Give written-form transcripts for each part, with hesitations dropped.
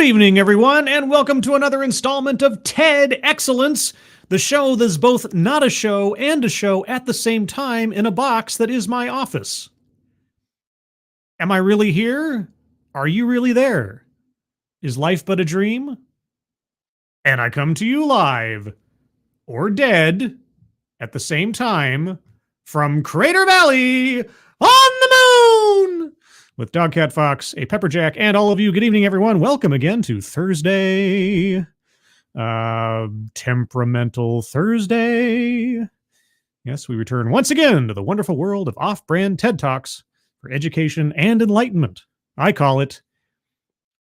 Good evening, everyone, and welcome to another installment of TED Excellence, the show that's both not a show and a show at the same time in a box that is my office. Am I really here? Are you really there? Is life but a dream? And I come to you live, or dead, at the same time, from Crater Valley on the moon! With Dogcat Fox, a Pepperjack, and all of you. Good evening, everyone. Welcome again to Thursday. Temperamental Thursday. Yes, we return once again to the wonderful world of off-brand TED Talks for education and enlightenment. I call it,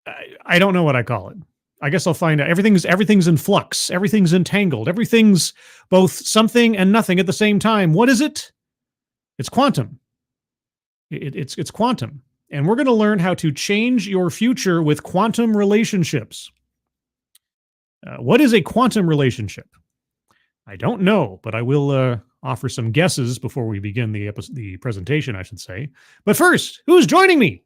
I don't know what I call it. I guess I'll find out. Everything's in flux. Everything's entangled. Everything's both something and nothing at the same time. What is it? It's quantum. It's quantum. And we're going to learn how to change your future with quantum relationships. What is a quantum relationship? I don't know, but I will offer some guesses before we begin the presentation, I should say. But first, who's joining me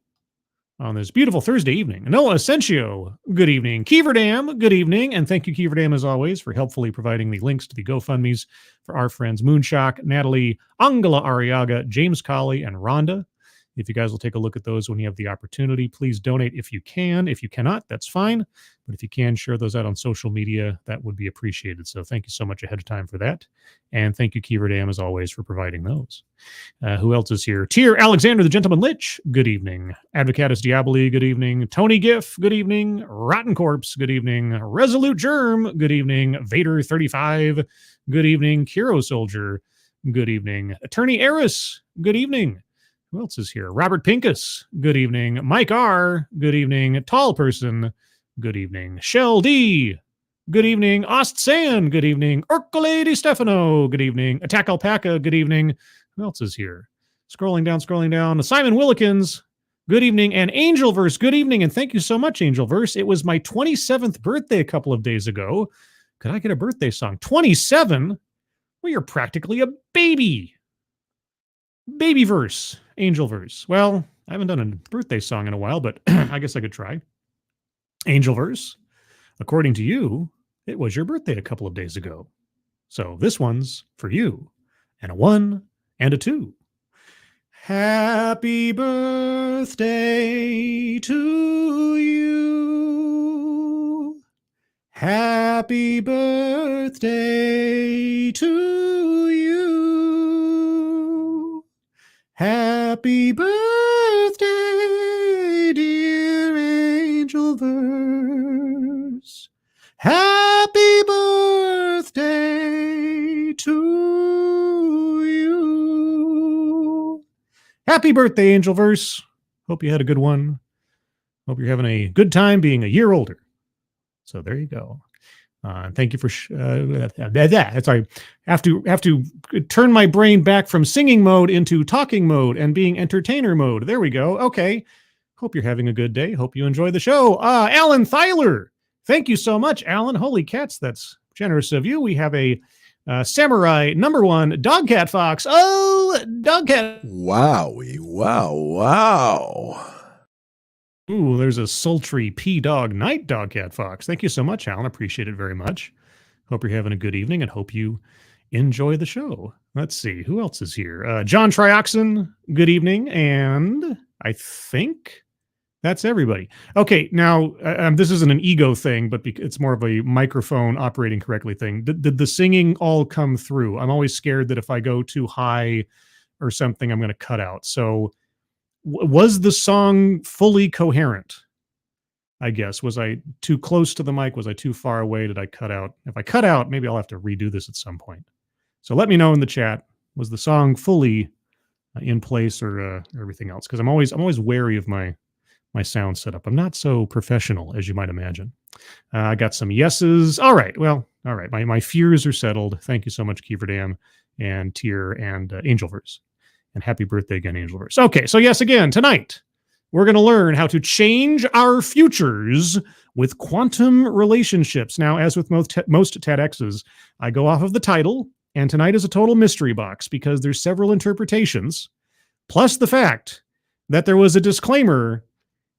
on this beautiful Thursday evening? Noah Asensio, good evening. Keeverdam, good evening. And thank you, Keeverdam, as always, for helpfully providing the links to the GoFundMes for our friends Moonshock, Natalie, Angela Arriaga, James Colley, and Rhonda. If you guys will take a look at those when you have the opportunity, please donate if you can. If you cannot, that's fine. But if you can, share those out on social media. That would be appreciated. So thank you so much ahead of time for that. And thank you, Keeverdam, as always, for providing those. Who else is here? Tier Alexander, the Gentleman Lich, good evening. Advocatus Diaboli, good evening. Tony Giff, good evening. Rotten Corpse, good evening. Resolute Germ, good evening. Vader 35, good evening. Kiro Soldier, good evening. Attorney Eris, good evening. Who else is here? Robert Pincus, good evening. Mike R, good evening. Tall Person, good evening. Shell D, good evening. Ost Sand, good evening. Urcule Di Stefano, good evening. Attack Alpaca, good evening. Who else is here? Scrolling down. Simon Willikins, good evening. And Angelverse, good evening. And thank you so much, Angelverse. It was my 27th birthday a couple of days ago. Could I get a birthday song? 27? Well, you're practically a baby. Babyverse, Angelverse. Well, I haven't done a birthday song in a while, but I guess I could try. Angelverse, according to you, it was your birthday a couple of days ago. So this one's for you. And a 1 and a 2. Happy birthday to you. Happy birthday to you. Happy birthday, dear Angelverse. Happy birthday to you. Happy birthday, Angelverse. Hope you had a good one. Hope you're having a good time being a year older. So there you go. Thank you for that. Sorry, have to turn my brain back from singing mode into talking mode and being entertainer mode. There we go. Okay. Hope you're having a good day. Hope you enjoy the show. Alan Thyler, thank you so much, Alan. Holy cats, that's generous of you. We have a samurai #1 Dogcat Fox. Oh, Dogcat. Wowie, wow. Ooh, there's a sultry P-Dog Night Dogcat Fox. Thank you so much, Alan. Appreciate it very much. Hope you're having a good evening and hope you enjoy the show. Let's see. Who else is here? John Trioxin, good evening. And I think that's everybody. Okay, now, this isn't an ego thing, but it's more of a microphone operating correctly thing. Did the singing all come through? I'm always scared that if I go too high or something, I'm going to cut out. So was the song fully coherent? I guess. Was I too close to the mic? Was I too far away? Did I cut out? If I cut out, maybe I'll have to redo this at some point. So let me know in the chat. Was the song fully in place or everything else? Because I'm always wary of my sound setup. I'm not so professional as you might imagine. I got some yeses. All right. Well, all right. My fears are settled. Thank you so much, Keeverdam and Tier and Angelverse. And happy birthday again, Angelverse. Okay, so yes, again, tonight, we're going to learn how to change our futures with quantum relationships. Now, as with most TEDx's, I go off of the title, and tonight is a total mystery box because there's several interpretations, plus the fact that there was a disclaimer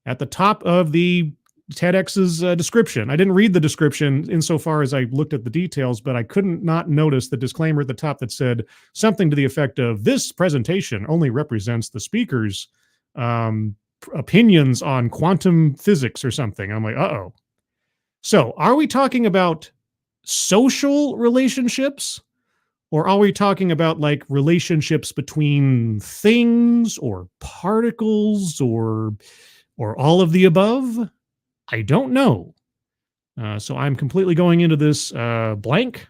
at the top of the TEDx's description. I didn't read the description insofar as I looked at the details, but I couldn't not notice the disclaimer at the top that said something to the effect of, this presentation only represents the speaker's opinions on quantum physics or something. I'm like, uh-oh. So are we talking about social relationships? Or are we talking about like relationships between things or particles or all of the above? I don't know. So I'm completely going into this blank.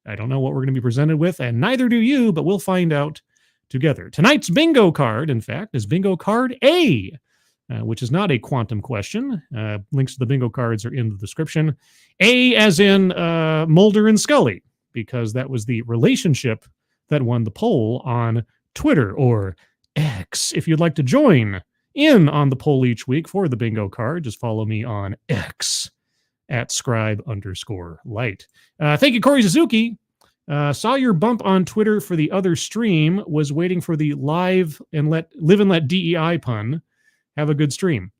I don't know what we're going to be presented with, and neither do you, but we'll find out together. Tonight's bingo card, in fact, is bingo card A, which is not a quantum question. Links to the bingo cards are in the description. A as in Mulder and Scully, because that was the relationship that won the poll on Twitter, or X. If you'd like to join in on the poll each week for the bingo card, just follow me on X at scribe_light. Thank you, Corey Suzuki. Saw your bump on Twitter for the other stream. Was waiting for the live and live and let DEI pun. Have a good stream.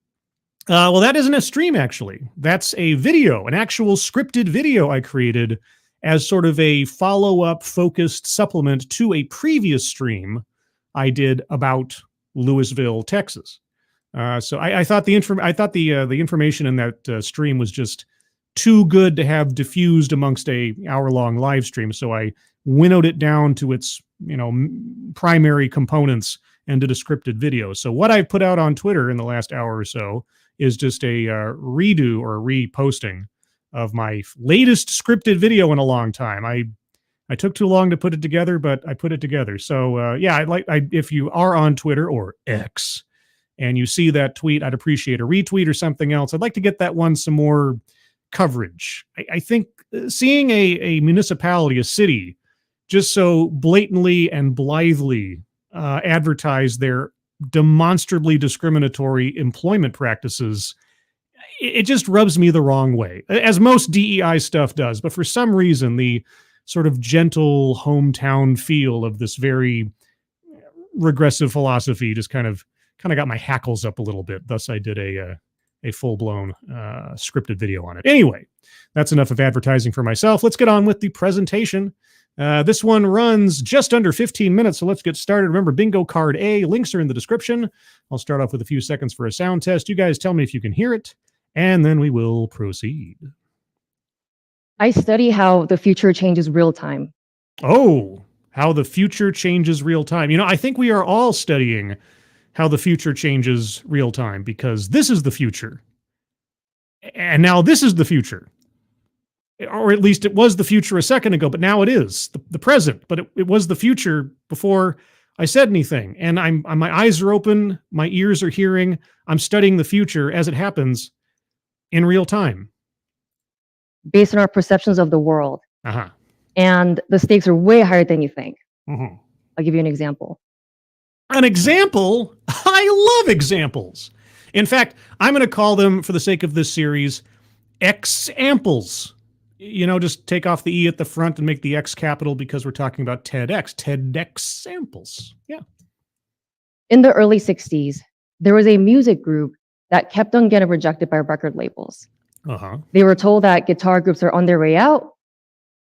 Well, that isn't a stream, actually. That's a video, an actual scripted video I created as sort of a follow-up focused supplement to a previous stream I did about Louisville, Texas. So I thought the information in that stream was just too good to have diffused amongst a hour-long live stream. So I winnowed it down to its primary components and did a scripted video. So what I've put out on Twitter in the last hour or so is just a redo or reposting of my latest scripted video in a long time. I took too long to put it together, but I put it together. So yeah, if you are on Twitter or X and you see that tweet, I'd appreciate a retweet or something else. I'd like to get that one some more coverage. I think seeing a municipality, a city, just so blatantly and blithely advertise their demonstrably discriminatory employment practices, it just rubs me the wrong way, as most DEI stuff does. But for some reason, the sort of gentle hometown feel of this very regressive philosophy just kind of got my hackles up a little bit. Thus, I did a full-blown scripted video on it. Anyway, that's enough of advertising for myself. Let's get on with the presentation. This one runs just under 15 minutes, so let's get started. Remember, bingo card A, links are in the description. I'll start off with a few seconds for a sound test. You guys tell me if you can hear it, and then we will proceed. I study how the future changes real time. Oh, how the future changes real time. I think we are all studying how the future changes real time, because this is the future. And now this is the future. Or at least it was the future a second ago, but now it is the present. But it was the future before I said anything. And my eyes are open, my ears are hearing. I'm studying the future as it happens in real time. Based on our perceptions of the world. Uh-huh. And the stakes are way higher than you think. Mm-hmm. I'll give you an example. An example? I love examples. In fact, I'm going to call them, for the sake of this series, X-amples. Just take off the E at the front and make the X capital, because we're talking about TEDx. TEDx samples. Yeah. In the early 60s, there was a music group that kept on getting rejected by record labels. Uh-huh. They were told that guitar groups are on their way out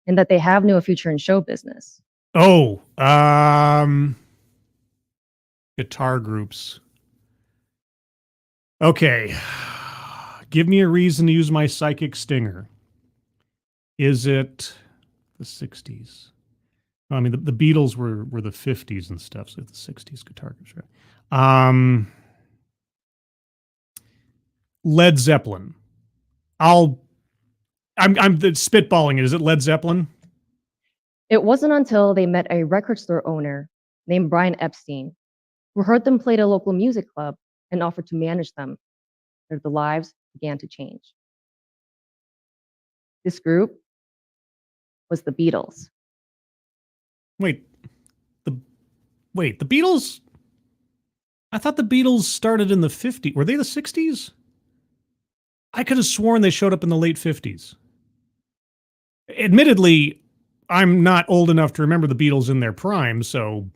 and that they have no future in show business. Oh, guitar groups. Okay. Give me a reason to use my psychic stinger. Is it the 60s? I mean, the Beatles were the 50s and stuff, so the 60s guitar groups, right? Led Zeppelin. I'm spitballing it. Is it Led Zeppelin? It wasn't until they met a record store owner named Brian Epstein, who heard them play at a local music club and offered to manage them, that the lives began to change. This group was the Beatles. Wait, the Beatles? I thought the Beatles started in the 50s. Were they the 60s? I could have sworn they showed up in the late 50s. Admittedly, I'm not old enough to remember the Beatles in their prime, so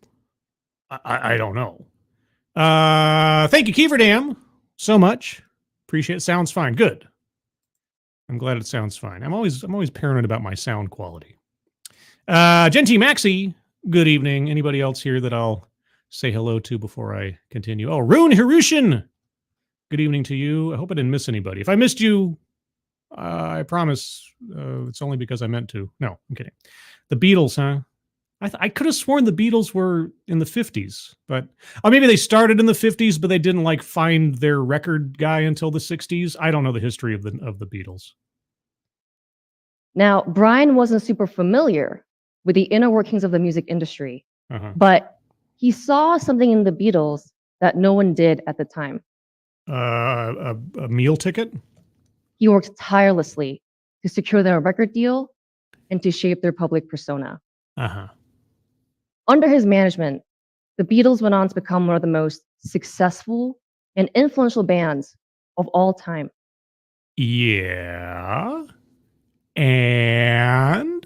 I don't know. Thank you, Kieverdam, so much. Appreciate it. Sounds fine. Good. I'm glad it sounds fine. I'm always paranoid about my sound quality. Genti Maxi, good evening. Anybody else here that I'll say hello to before I continue? Oh, Rune Hirushin. Good evening to you. I hope I didn't miss anybody. If I missed you, I promise it's only because I meant to. No, I'm kidding. The Beatles, huh? I could have sworn the Beatles were in the 50s, but maybe they started in the 50s, but they didn't like find their record guy until the 60s. I don't know the history of the Beatles. Now, Brian wasn't super familiar with the inner workings of the music industry, but he saw something in the Beatles that no one did at the time. A meal ticket? He worked tirelessly to secure their record deal and to shape their public persona. Under his management, the Beatles went on to become one of the most successful and influential bands of all time. Yeah. And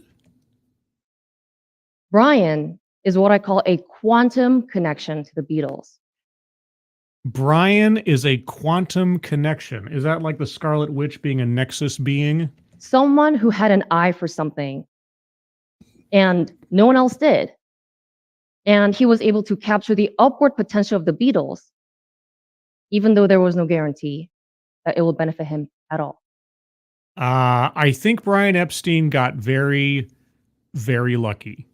Brian is what I call a quantum connection to the Beatles. Brian is a quantum connection. Is that like the Scarlet Witch being a Nexus being? Someone who had an eye for something and no one else did. And he was able to capture the upward potential of the Beatles, even though there was no guarantee that it will benefit him at all. I think Brian Epstein got very, very lucky.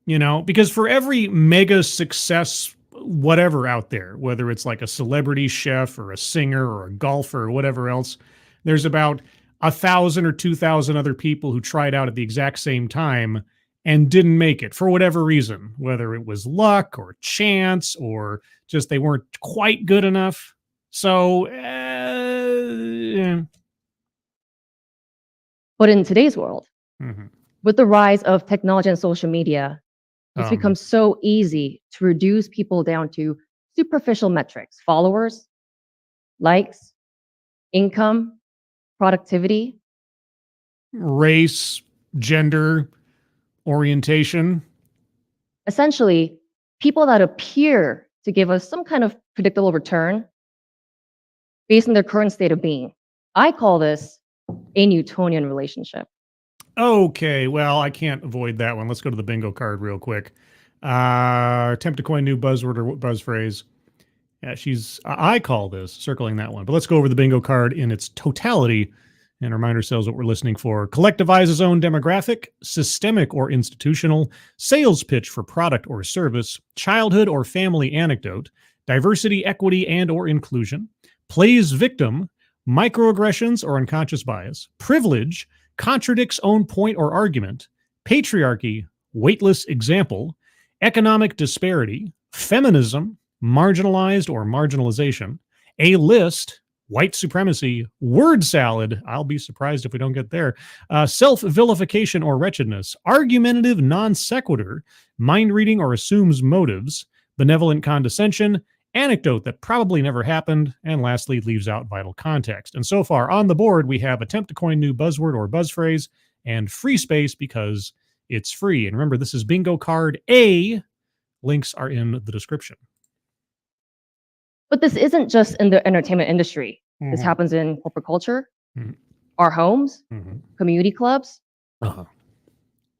You know, because for every mega success, whatever out there, whether it's like a celebrity chef or a singer or a golfer or whatever else, there's about 1,000 or 2,000 other people who tried out at the exact same time and didn't make it for whatever reason, whether it was luck or chance or just they weren't quite good enough. So, But in today's world, with the rise of technology and social media, it's become so easy to reduce people down to superficial metrics: followers, likes, income, productivity, race, gender, orientation. Essentially, people that appear to give us some kind of predictable return based on their current state of being. I call this a Newtonian relationship. Okay, well, I can't avoid that one. Let's go to the bingo card real quick. Attempt to coin new buzzword or buzz phrase. Yeah, I call this, circling that one. But let's go over the bingo card in its totality and remind ourselves what we're listening for. Collectivize a zone demographic, systemic or institutional, sales pitch for product or service, childhood or family anecdote, diversity, equity, and or inclusion, plays victim, microaggressions or unconscious bias, privilege, contradicts own point or argument, patriarchy, weightless example, economic disparity, feminism, marginalized or marginalization, a list, white supremacy, word salad, I'll be surprised if we don't get there, self-vilification or wretchedness, argumentative non sequitur, mind reading or assumes motives, benevolent condescension, anecdote that probably never happened, and lastly, leaves out vital context. And so far on the board, we have attempt to coin new buzzword or buzz phrase and free space because it's free. And remember, this is bingo card A. Links are in the description. But this isn't just in the entertainment industry. This happens in corporate culture, our homes, community clubs.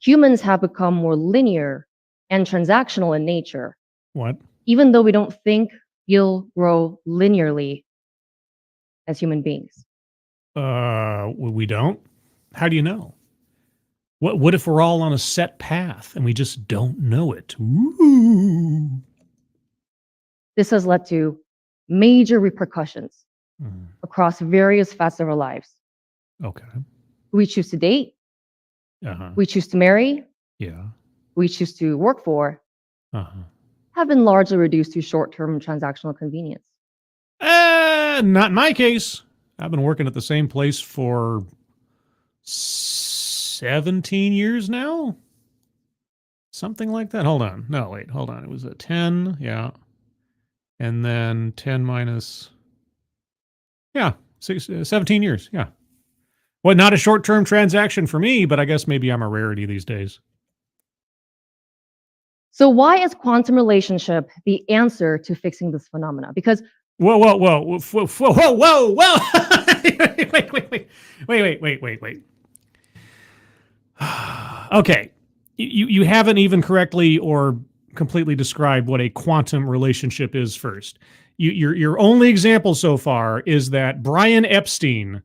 Humans have become more linear and transactional in nature. What? Even though we don't think, feel, grow linearly as human beings. We don't? How do you know? What if we're all on a set path and we just don't know it? Ooh. This has led to major repercussions across various facets of our lives. Okay. We choose to date. We choose to marry. Yeah. We choose to work for. Have been largely reduced to short-term transactional convenience. Not in my case. I've been working at the same place for 17 years now. Something like that. Hold on. No, wait, hold on. It was a 10. Yeah. And then 10 minus, 17 years. Yeah. Well, not a short-term transaction for me, but I guess maybe I'm a rarity these days. So why is quantum relationship the answer to fixing this phenomena? Because Whoa, whoa, whoa, whoa, whoa, whoa, whoa, whoa. Wait. Okay. You haven't even correctly or completely described what a quantum relationship is first. Your only example so far is that Brian Epstein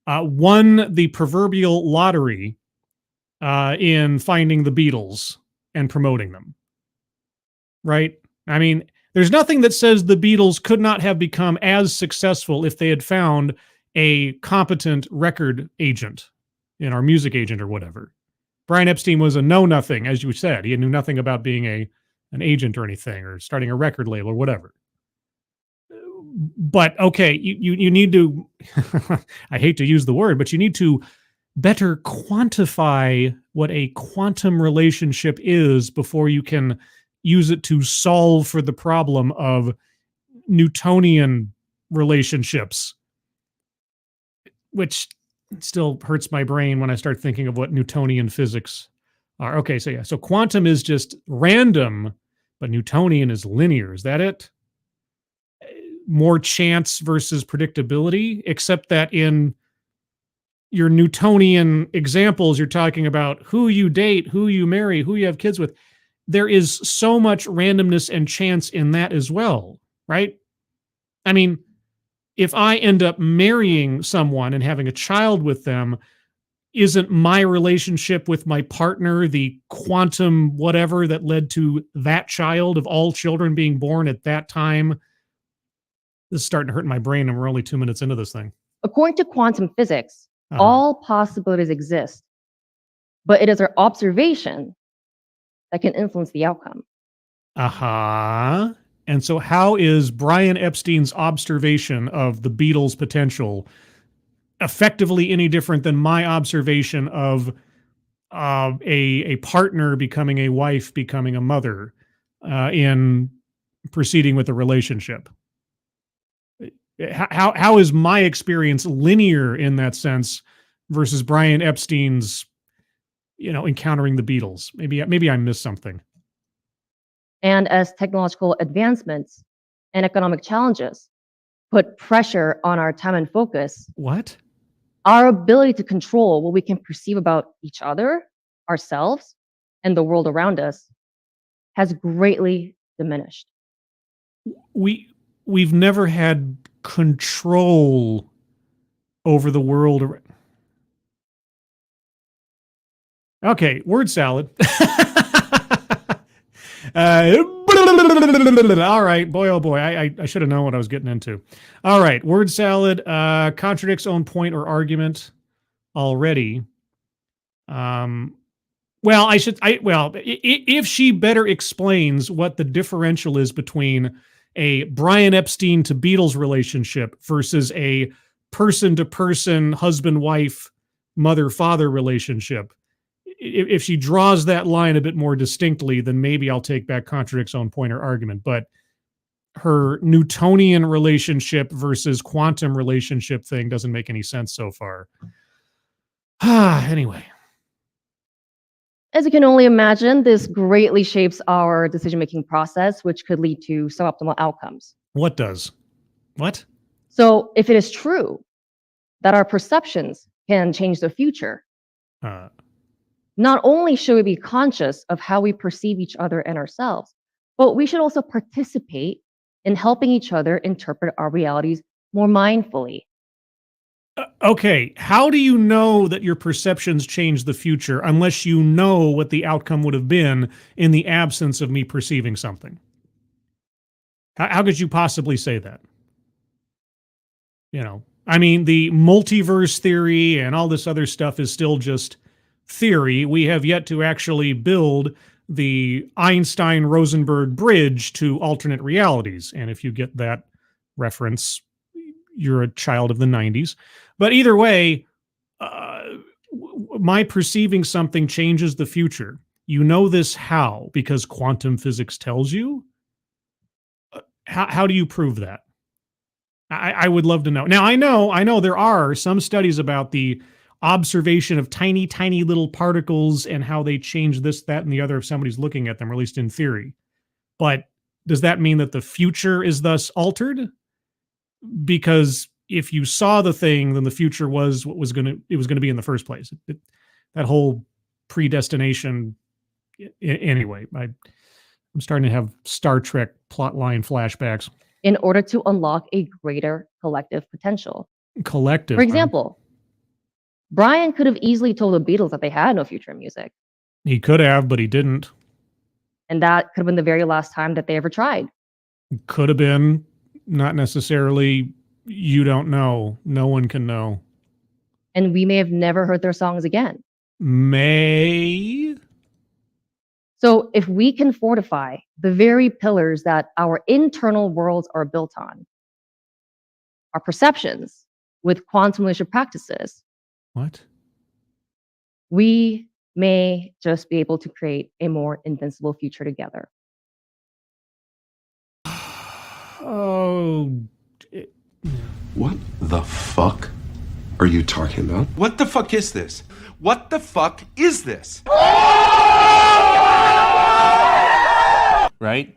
won the proverbial lottery in finding the Beatles and promoting them. Right? I mean, there's nothing that says the Beatles could not have become as successful if they had found a competent record agent, our music agent or whatever. Brian Epstein was a know-nothing, as you said. He knew nothing about being an agent or anything, or starting a record label or whatever. But okay, you need to, I hate to use the word, but you need to better quantify what a quantum relationship is before you can use it to solve for the problem of Newtonian relationships, which still hurts my brain when I start thinking of what Newtonian physics are. Okay, so quantum is just random, but Newtonian is linear. Is that it? More chance versus predictability, except that in your Newtonian examples, you're talking about who you date, who you marry, who you have kids with. There is so much randomness and chance in that as well, right? I mean, if I end up marrying someone and having a child with them, isn't my relationship with my partner the quantum whatever that led to that child of all children being born at that time? This is starting to hurt my brain, and we're only 2 minutes into this thing. According to quantum physics, all possibilities exist, but it is our observation that can influence the outcome. And so how is Brian Epstein's observation of the Beatles' potential effectively any different than my observation of a partner becoming a wife, becoming a mother, in proceeding with a relationship? How is my experience linear in that sense versus Brian Epstein's, encountering the Beatles? Maybe I missed something. And as technological advancements and economic challenges put pressure on our time and focus, What? our ability to control what we can perceive about each other, ourselves, and the world around us has greatly diminished. We've never had control over the world. Okay, word salad. All right, boy, oh boy, I should have known what I was getting into. All right, word salad contradicts own point or argument already. If she better explains what the differential is between a Brian Epstein to Beatles relationship versus a person-to-person husband-wife, mother-father relationship, if she draws that line a bit more distinctly, then maybe I'll take back contradicts own point or argument. But her Newtonian relationship versus quantum relationship thing doesn't make any sense so far. Anyway. As you can only imagine, this greatly shapes our decision-making process, which could lead to suboptimal outcomes. What does? What? So if it is true that our perceptions can change the future, not only should we be conscious of how we perceive each other and ourselves, but we should also participate in helping each other interpret our realities more mindfully. Okay, how do you know that your perceptions change the future unless you know what the outcome would have been in the absence of me perceiving something? How could you possibly say that? I mean, the multiverse theory and all this other stuff is still just theory. We have yet to actually build the Einstein-Rosenberg bridge to alternate realities. And if you get that reference, you're a child of the 90s. But either way, my perceiving something changes the future. You know this how? Because quantum physics tells you? How do you prove that? I would love to know. Now, I know there are some studies about the observation of tiny, tiny little particles and how they change this, that, and the other if somebody's looking at them, or at least in theory. But does that mean that the future is thus altered? because if you saw the thing, then the future was what was going to be in the first place. That whole predestination. Anyway, I'm starting to have Star Trek plotline flashbacks. in order to unlock a greater collective potential. Collective. For example, Brian could have easily told the Beatles that they had no future in music. He could have, but he didn't. And that could have been the very last time that they ever tried. Could have been. Not necessarily. You don't know. No one can know. And we may have never heard their songs again. May. So if we can fortify the very pillars that our internal worlds are built on, our perceptions with quantum leadership practices, What? we may just be able to create a more invincible future together. Oh. What the fuck are you talking about? What the fuck is this? What the fuck is this? Right?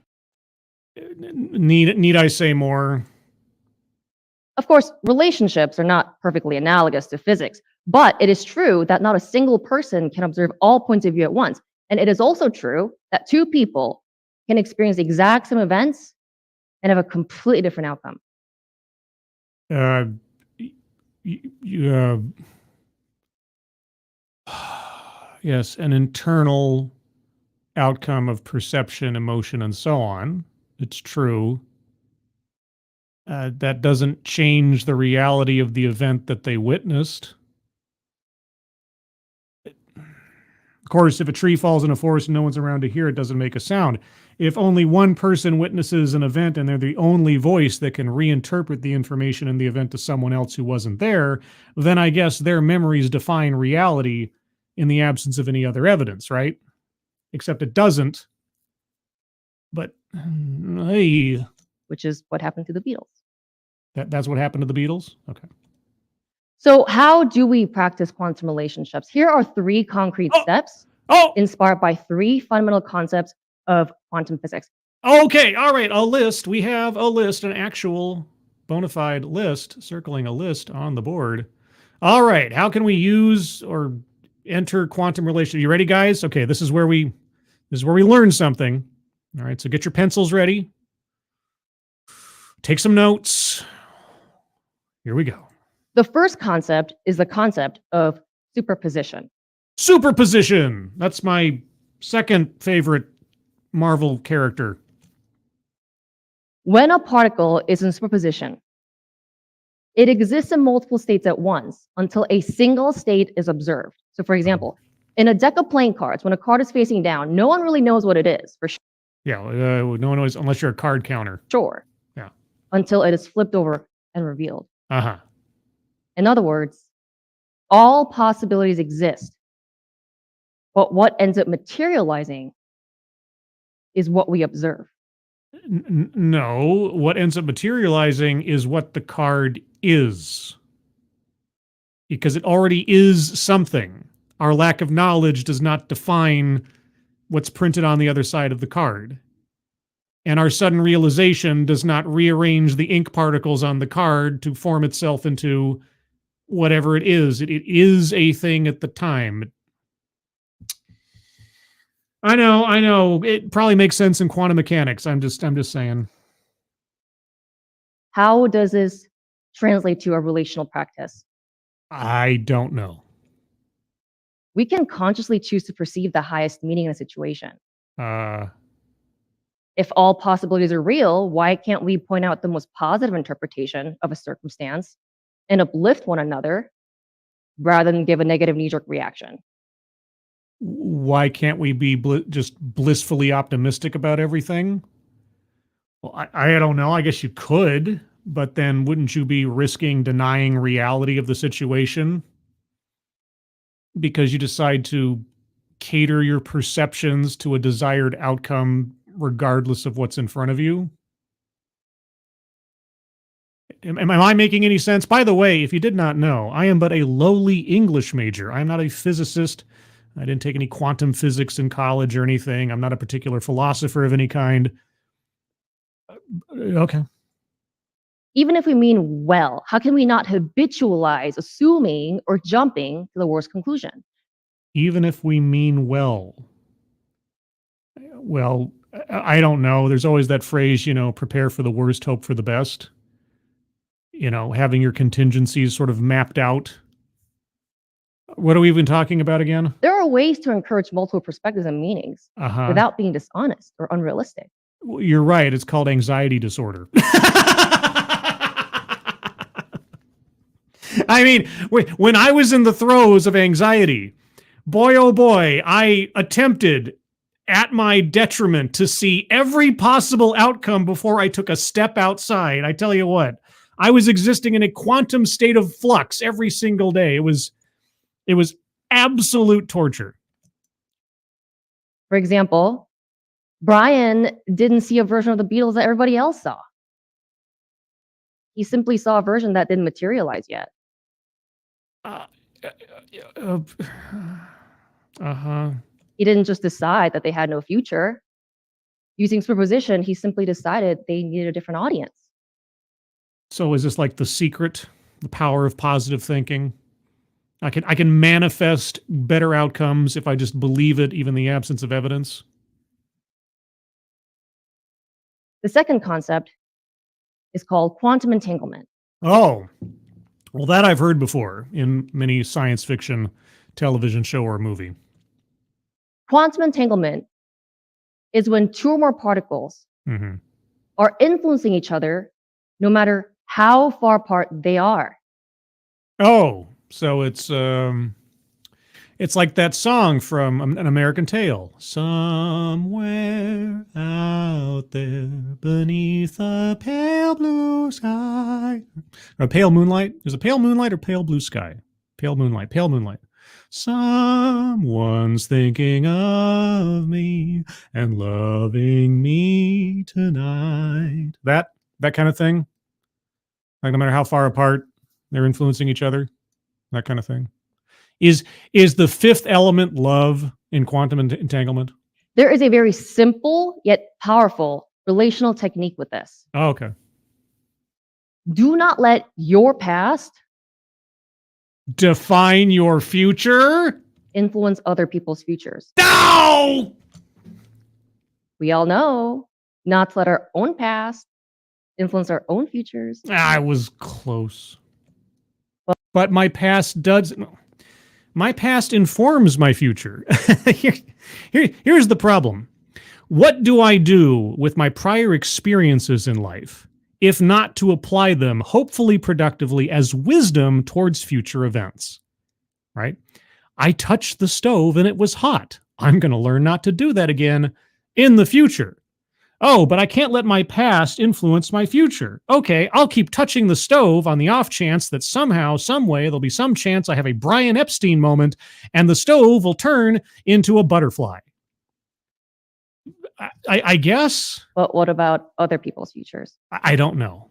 Need I say more? Of course, relationships are not perfectly analogous to physics, but it is true that not a single person can observe all points of view at once. And it is also true that two people can experience the exact same events and have a completely different outcome. Yes, an internal outcome of perception, emotion, and so on. It's true. That doesn't change the reality of the event that they witnessed. Of course, if a tree falls in a forest and no one's around to hear it, doesn't make a sound. If only one person witnesses an event and they're the only voice that can reinterpret the information in the event to someone else who wasn't there, then I guess their memories define reality in the absence of any other evidence, right? Except it doesn't. But, hey. Which is what happened to the Beatles. That's what happened to the Beatles? Okay. So how do we practice quantum relationships? Here are 3 concrete steps inspired by 3 fundamental concepts of quantum physics. Okay, all right, a list. We have a list, an actual bona fide list, circling a list on the board. All right, how can we use or enter quantum relation? You ready, guys? Okay, this is where we learn something. All right, so get your pencils ready. Take some notes. Here we go. The first concept is the concept of superposition. Superposition. That's my second favorite Marvel character. When a particle is in superposition, it exists in multiple states at once until a single state is observed. So for example, in a deck of playing cards, when a card is facing down, no one really knows what it is for sure. Yeah, no one knows unless you're a card counter. Sure. Yeah. Until it is flipped over and revealed. Uh-huh. In other words, all possibilities exist, but what ends up materializing is what we observe. No, what ends up materializing is what the card is. Because it already is something. Our lack of knowledge does not define what's printed on the other side of the card. And our sudden realization does not rearrange the ink particles on the card to form itself into whatever it is. It is a thing at the time. I know. It probably makes sense in quantum mechanics. I'm just saying. How does this translate to a relational practice? I don't know. We can consciously choose to perceive the highest meaning in a situation. If all possibilities are real, why can't we point out the most positive interpretation of a circumstance and uplift one another rather than give a negative knee-jerk reaction? Why can't we be just blissfully optimistic about everything? Well, I don't know. I guess you could, but then wouldn't you be risking denying reality of the situation because you decide to cater your perceptions to a desired outcome regardless of what's in front of you? Am I making any sense? By the way, if you did not know, I am but a lowly English major. I'm not a physicist. I didn't take any quantum physics in college or anything. I'm not a particular philosopher of any kind. Okay. Even if we mean well, how can we not habitualize assuming or jumping to the worst conclusion? Even if we mean well. Well, I don't know. There's always that phrase, prepare for the worst, hope for the best. Having your contingencies sort of mapped out. What are we even talking about again? There are ways to encourage multiple perspectives and meanings Uh-huh. without being dishonest or unrealistic. Well, you're right. It's called anxiety disorder. I mean, when I was in the throes of anxiety, boy, oh boy, I attempted at my detriment to see every possible outcome before I took a step outside. I tell you what, I was existing in a quantum state of flux every single day. It was absolute torture. For example, Brian didn't see a version of the Beatles that everybody else saw. He simply saw a version that didn't materialize yet. Uh-huh. He didn't just decide that they had no future. Using superposition, he simply decided they needed a different audience. So is this like The Secret, the power of positive thinking? I can manifest better outcomes if I just believe it, even in the absence of evidence. The second concept is called quantum entanglement. Oh, well, that I've heard before in many science fiction television show or movie. Quantum entanglement is when two or more particles Mm-hmm. are influencing each other no matter how far apart they are. Oh, so it's like that song from An American Tail. Somewhere out there beneath a pale blue sky. Or pale moonlight. Is it pale moonlight or pale blue sky? Pale moonlight. Pale moonlight. Someone's thinking of me and loving me tonight. That kind of thing. Like no matter how far apart they're influencing each other. That kind of thing. Is the fifth element love in quantum entanglement? There is a very simple yet powerful relational technique with this. Oh, okay. Do not let your past Define your future? influence other people's futures. No! We all know not to let our own past influence our own futures. I was close. But my past does... My past informs my future. Here's the problem. What do I do with my prior experiences in life, if not to apply them, hopefully productively, as wisdom towards future events? Right? I touched the stove and it was hot. I'm going to learn not to do that again in the future. Oh, but I can't let my past influence my future. Okay, I'll keep touching the stove on the off chance that somehow, some way, there'll be some chance I have a Brian Epstein moment and the stove will turn into a butterfly. I guess. But what about other people's futures? I don't know.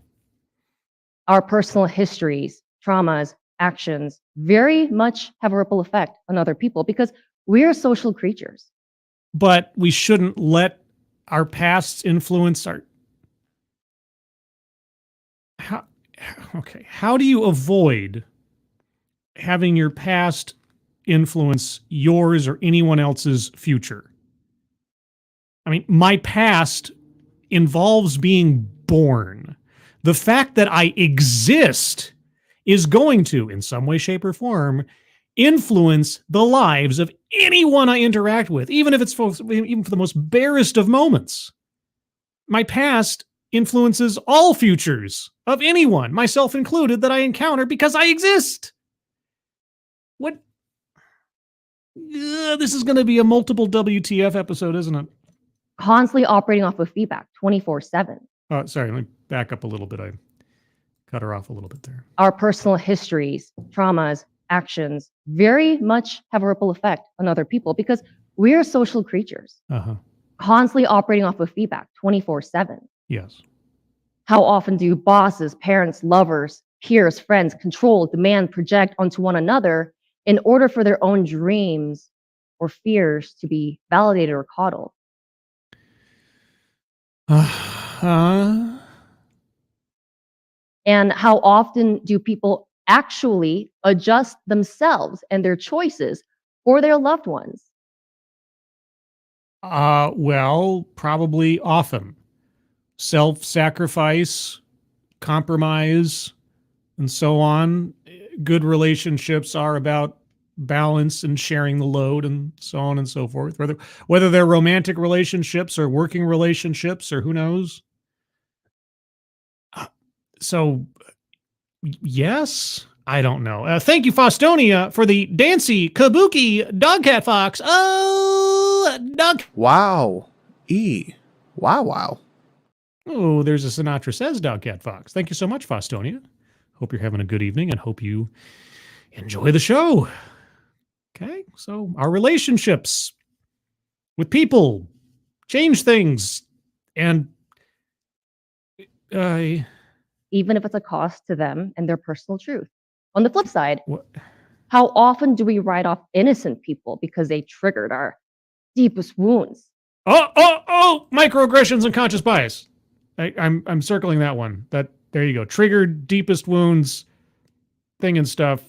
Our personal histories, traumas, actions very much have a ripple effect on other people because we're social creatures. But we shouldn't let our pasts influence our... How do you avoid having your past influence yours or anyone else's future? I mean, my past involves being born. The fact that I exist is going to, in some way, shape, or form, influence the lives of anyone I interact with, even if it's even for the most barest of moments. My past influences all futures of anyone, myself included, that I encounter because I exist. What? This is going to be a multiple WTF episode, isn't it? Constantly operating off of feedback 24/7. Oh, sorry, let me back up a little bit. I cut her off a little bit there. Our personal histories, traumas, actions very much have a ripple effect on other people because we're social creatures. Uh-huh. Constantly operating off of feedback 24/7. Yes. How often do bosses, parents, lovers, peers, friends control, demand, project onto one another in order for their own dreams or fears to be validated or coddled? And how often do people actually adjust themselves and their choices for their loved ones? Well, probably often. Self-sacrifice, compromise, and so on. Good relationships are about balance and sharing the load and so on and so forth. Whether they're romantic relationships or working relationships or who knows. So, yes, I don't know. Thank you, Faustonia, for the Dancy Kabuki Dogcat Fox. Oh, dog. Wow. Wow. Oh, there's a Sinatra Says Dogcat Fox. Thank you so much, Faustonia. Hope you're having a good evening and hope you enjoy the show. Okay, so our relationships with people change things. And even if it's a cost to them and their personal truth. On the flip side, what? how often do we write off innocent people because they triggered our deepest wounds? Oh, microaggressions and conscious bias. I'm circling that one. There you go. Triggered deepest wounds thing and stuff.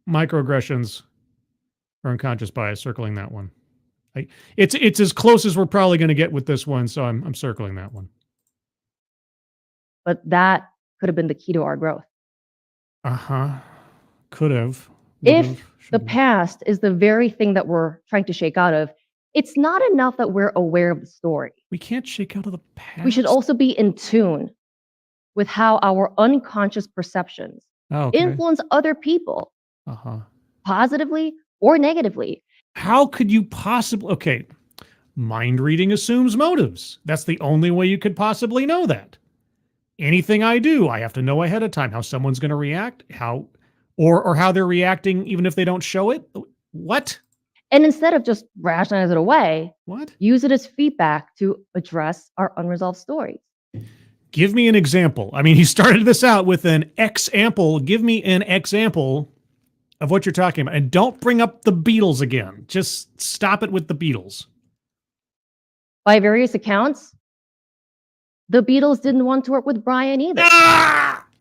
Microaggressions or unconscious bias, circling that one. It's as close as we're probably going to get with this one, so I'm circling that one. But that could have been the key to our growth. Could have. If the past is the very thing that we're trying to shake out of, it's not enough that we're aware of the story. We can't shake out of the past. We should also be in tune with how our unconscious perceptions influence other people, positively or negatively. How could you possibly... Okay, mind reading assumes motives. That's the only way you could possibly know that. Anything I do, I have to know ahead of time how someone's going to react, or how they're reacting even if they don't show it. What? And instead of just rationalize it away, use it as feedback to address our unresolved stories. Give me an example. I mean, he started this out with an example. Give me an example of what you're talking about. And don't bring up the Beatles again. Just stop it with the Beatles. By various accounts, the Beatles didn't want to work with Brian either.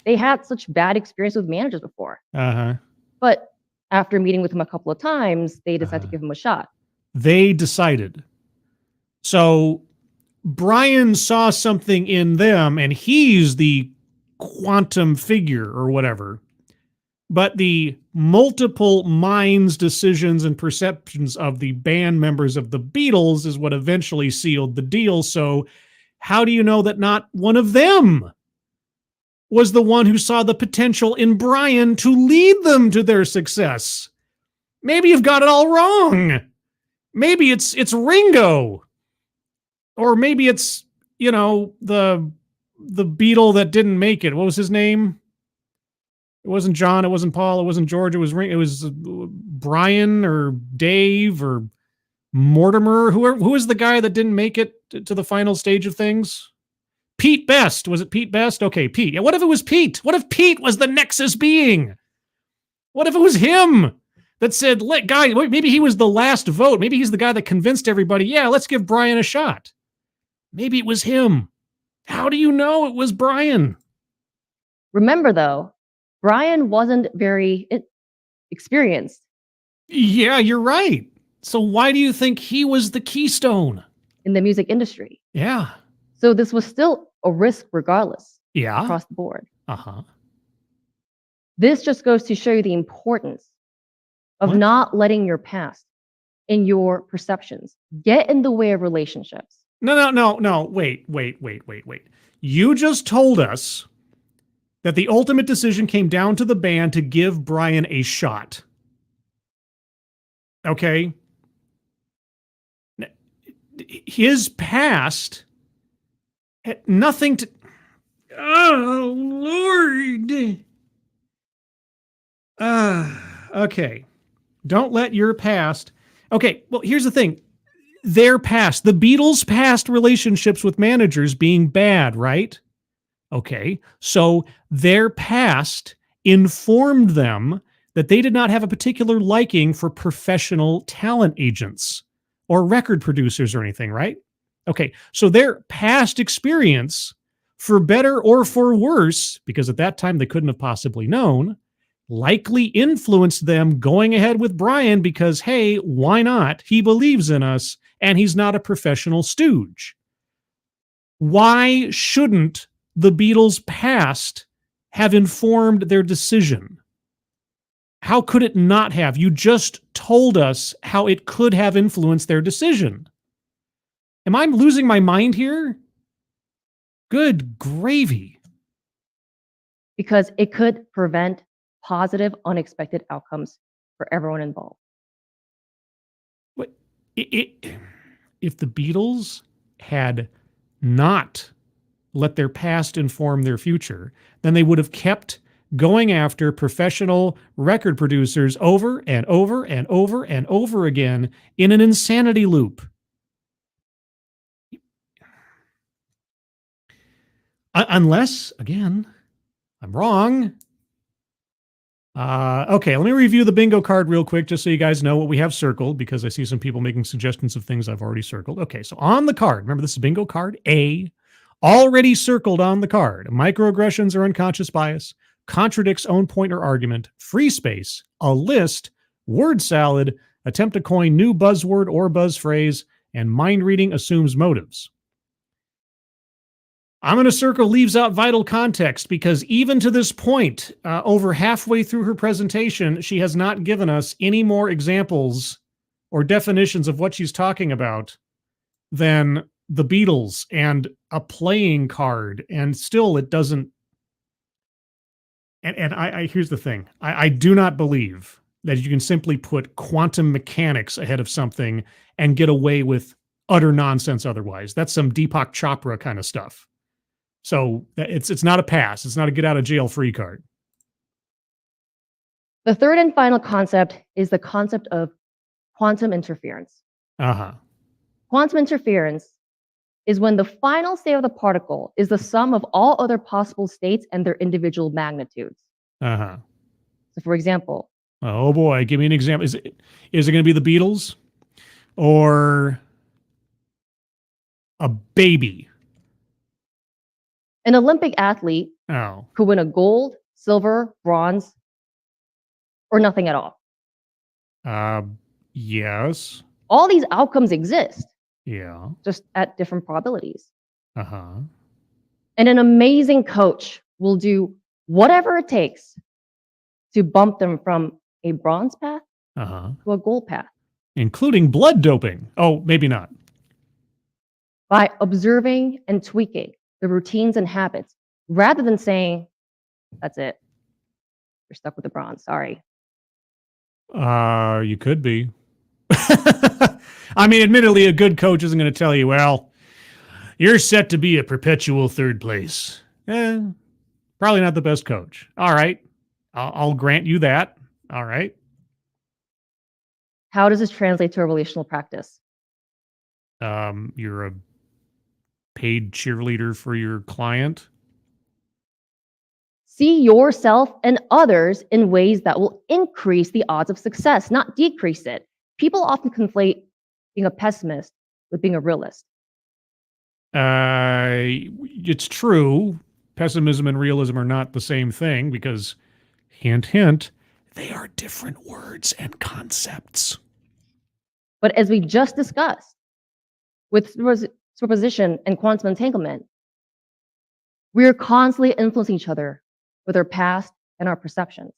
They had such bad experience with managers before. But after meeting with him a couple of times, they decided to give him a shot. They decided. So Brian saw something in them, and he's the quantum figure or whatever. But the multiple minds, decisions, and perceptions of the band members of the Beatles is what eventually sealed the deal. So how do you know that not one of them was the one who saw the potential in Brian to lead them to their success? Maybe you've got it all wrong. Maybe it's Ringo. Or maybe it's, the Beatle that didn't make it. What was his name? It wasn't John, it wasn't Paul, it wasn't George, it was Brian or Dave or Mortimer. Who was the guy that didn't make it to the final stage of things? Pete Best. Was it Pete Best? Okay, Pete. Yeah, what if it was Pete? What if Pete was the Nexus being? What if it was him that said, maybe he was the last vote. Maybe he's the guy that convinced everybody, yeah, let's give Brian a shot. Maybe it was him. How do you know it was Brian? Remember, though, Brian wasn't very experienced. Yeah, you're right. So why do you think he was the keystone? In the music industry. Yeah. So this was still a risk regardless. Yeah. Across the board. This just goes to show you the importance of not letting your past and your perceptions get in the way of relationships. No. Wait. You just told us that the ultimate decision came down to the band to give Brian a shot. Okay? His past had nothing to... Oh, Lord. Okay. Don't let your past... Okay, well, here's the thing. Their past, the Beatles' past relationships with managers being bad, right? Okay, so their past informed them that they did not have a particular liking for professional talent agents or record producers or anything, right? Okay, so their past experience for better or for worse, because at that time they couldn't have possibly known, likely influenced them going ahead with Brian because, hey, why not? He believes in us and he's not a professional stooge. Why shouldn't the Beatles' past have informed their decision? How could it not have? You just told us how it could have influenced their decision. Am I losing my mind here? Good gravy. Because it could prevent positive, unexpected outcomes for everyone involved. What, if the Beatles had not let their past inform their future, then they would have kept going after professional record producers over and over and over and over again in an insanity loop. Unless, again, I'm wrong. Okay, let me review the bingo card real quick just so you guys know what we have circled, because I see some people making suggestions of things I've already circled. Okay, so on the card, remember this is bingo card A, already circled on the card. Microaggressions or unconscious bias, contradicts own point or argument, free space, a list, word salad, attempt to coin new buzzword or buzz phrase, and mind reading assumes motives. I'm going to circle leaves out vital context because even to this point, over halfway through her presentation, she has not given us any more examples or definitions of what she's talking about than the Beatles and a playing card. And still it doesn't. And I here's the thing. I do not believe that you can simply put quantum mechanics ahead of something and get away with utter nonsense otherwise. That's some Deepak Chopra kind of stuff. So it's not a pass. It's not a get out of jail free card. The third and final concept is the concept of quantum interference. Uh-huh. Quantum interference is when the final state of the particle is the sum of all other possible states and their individual magnitudes. Uh-huh. So for example, oh boy, give me an example. Is it going to be the Beatles or a baby? an Olympic athlete Oh. could win a gold, silver, bronze, or nothing at all. Yes. All these outcomes exist, Yeah. just at different probabilities. Uh-huh. And an amazing coach will do whatever it takes to bump them from a bronze path Uh-huh. to a gold path Including blood doping. Oh, maybe not. by observing and tweaking the routines and habits rather than saying, that's it. You're stuck with the bronze. Sorry. You could be. I mean, admittedly, a good coach isn't going to tell you, well, you're set to be a perpetual third place. Probably not the best coach. All right. I'll grant you that. All right. How does this translate to a relational practice? You're a paid cheerleader for your client. See yourself and others in ways that will increase the odds of success, not decrease it. People often conflate being a pessimist with being a realist. It's true. Pessimism and realism are not the same thing because, hint, hint, they are different words and concepts. But as we just discussed with superposition and quantum entanglement, we are constantly influencing each other with our past and our perceptions.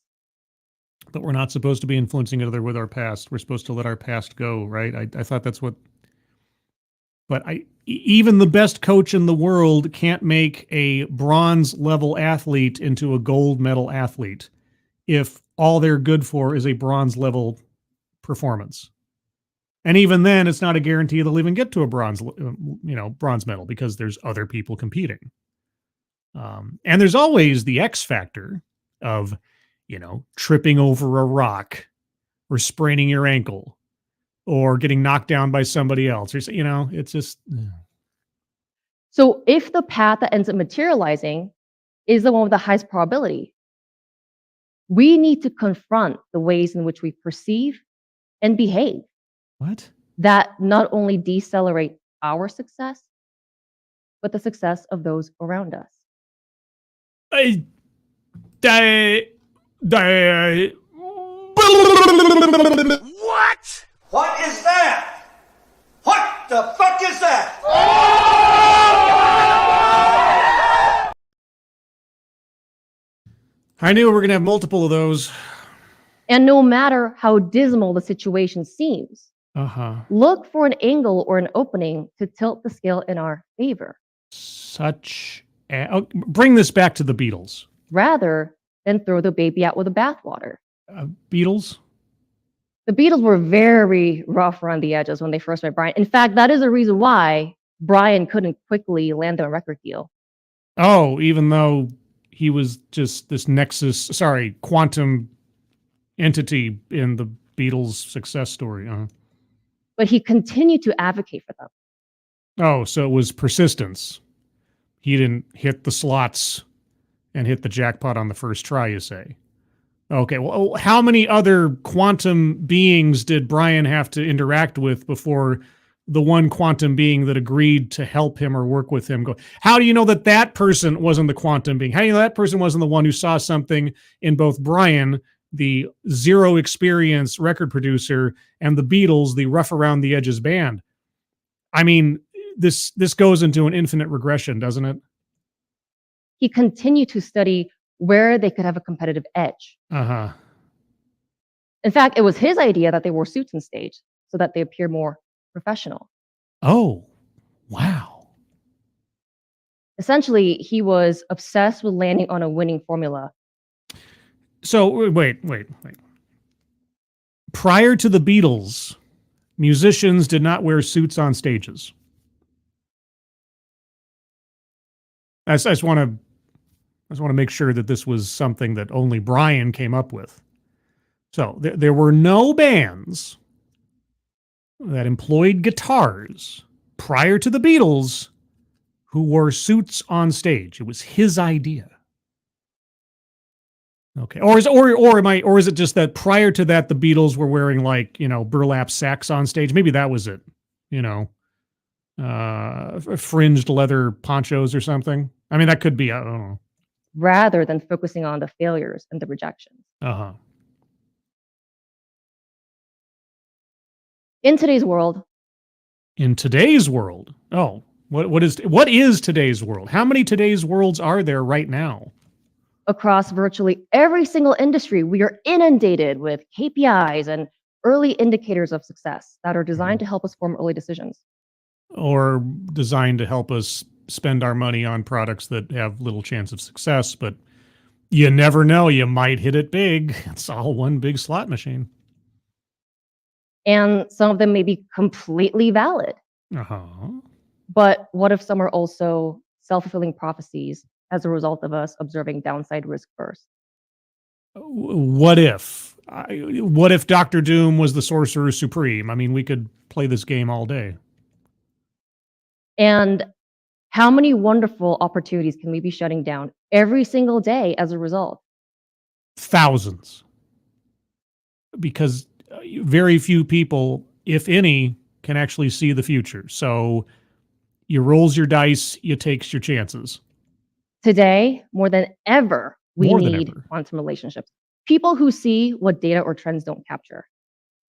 But we're not supposed to be influencing each other with our past. We're supposed to let our past go, right? I thought that's what... But even the best coach in the world can't make a bronze level athlete into a gold medal athlete if all they're good for is a bronze level performance. And even then, it's not a guarantee they'll even get to a bronze medal because there's other people competing. And there's always the X factor of, tripping over a rock or spraining your ankle or getting knocked down by somebody else. Or, it's just... So if the path that ends up materializing is the one with the highest probability, we need to confront the ways in which we perceive and behave. What? That not only decelerate our success, but the success of those around us. I, What? What is that? What the fuck is that? I knew we were going to have multiple of those. And no matter how dismal the situation seems, look for an angle or an opening to tilt the scale in our favor. Bring this back to the Beatles. Rather than throw the baby out with the bathwater. Beatles? The Beatles were very rough around the edges when they first met Brian. In fact, that is the reason why Brian couldn't quickly land a record deal. Oh, even though he was just this quantum entity in the Beatles' success story. But he continued to advocate for them. Oh, so it was persistence. He didn't hit the slots and hit the jackpot on the first try, you say? Okay, well, how many other quantum beings did Brian have to interact with before the one quantum being that agreed to help him or work with him go? How do you know that that person wasn't the quantum being? How do you know that person wasn't the one who saw something in both Brian, the zero experience record producer, and the Beatles, the rough around the edges band? I mean, this goes into an infinite regression, doesn't it? He continued to study where they could have a competitive edge. In fact, it was his idea that they wore suits on stage so that they appear more professional. Oh, wow. Essentially, he was obsessed with landing on a winning formula. So wait. Prior to the Beatles, musicians did not wear suits on stages. I just want to make sure that this was something that only Brian came up with. So there were no bands that employed guitars prior to the Beatles who wore suits on stage. It was his idea. Okay. Or is it just that prior to that the Beatles were wearing burlap sacks on stage? Maybe that was it. Fringed leather ponchos or something. I mean, that could be, I don't know. Rather than focusing on the failures and the rejections. In today's world. Oh, what is today's world? How many today's worlds are there right now? Across virtually every single industry, we are inundated with KPIs and early indicators of success that are designed to help us form early decisions. Or designed to help us spend our money on products that have little chance of success, but you never know. You might hit it big. It's all one big slot machine. And some of them may be completely valid. But what if some are also self-fulfilling prophecies as a result of us observing downside risk first? What if Dr. Doom was the Sorcerer Supreme? I mean, we could play this game all day. And how many wonderful opportunities can we be shutting down every single day as a result? Thousands. Because very few people, if any, can actually see the future. So you rolls your dice, you takes your chances. Today, more than ever, we need quantum relationships. People who see what data or trends don't capture.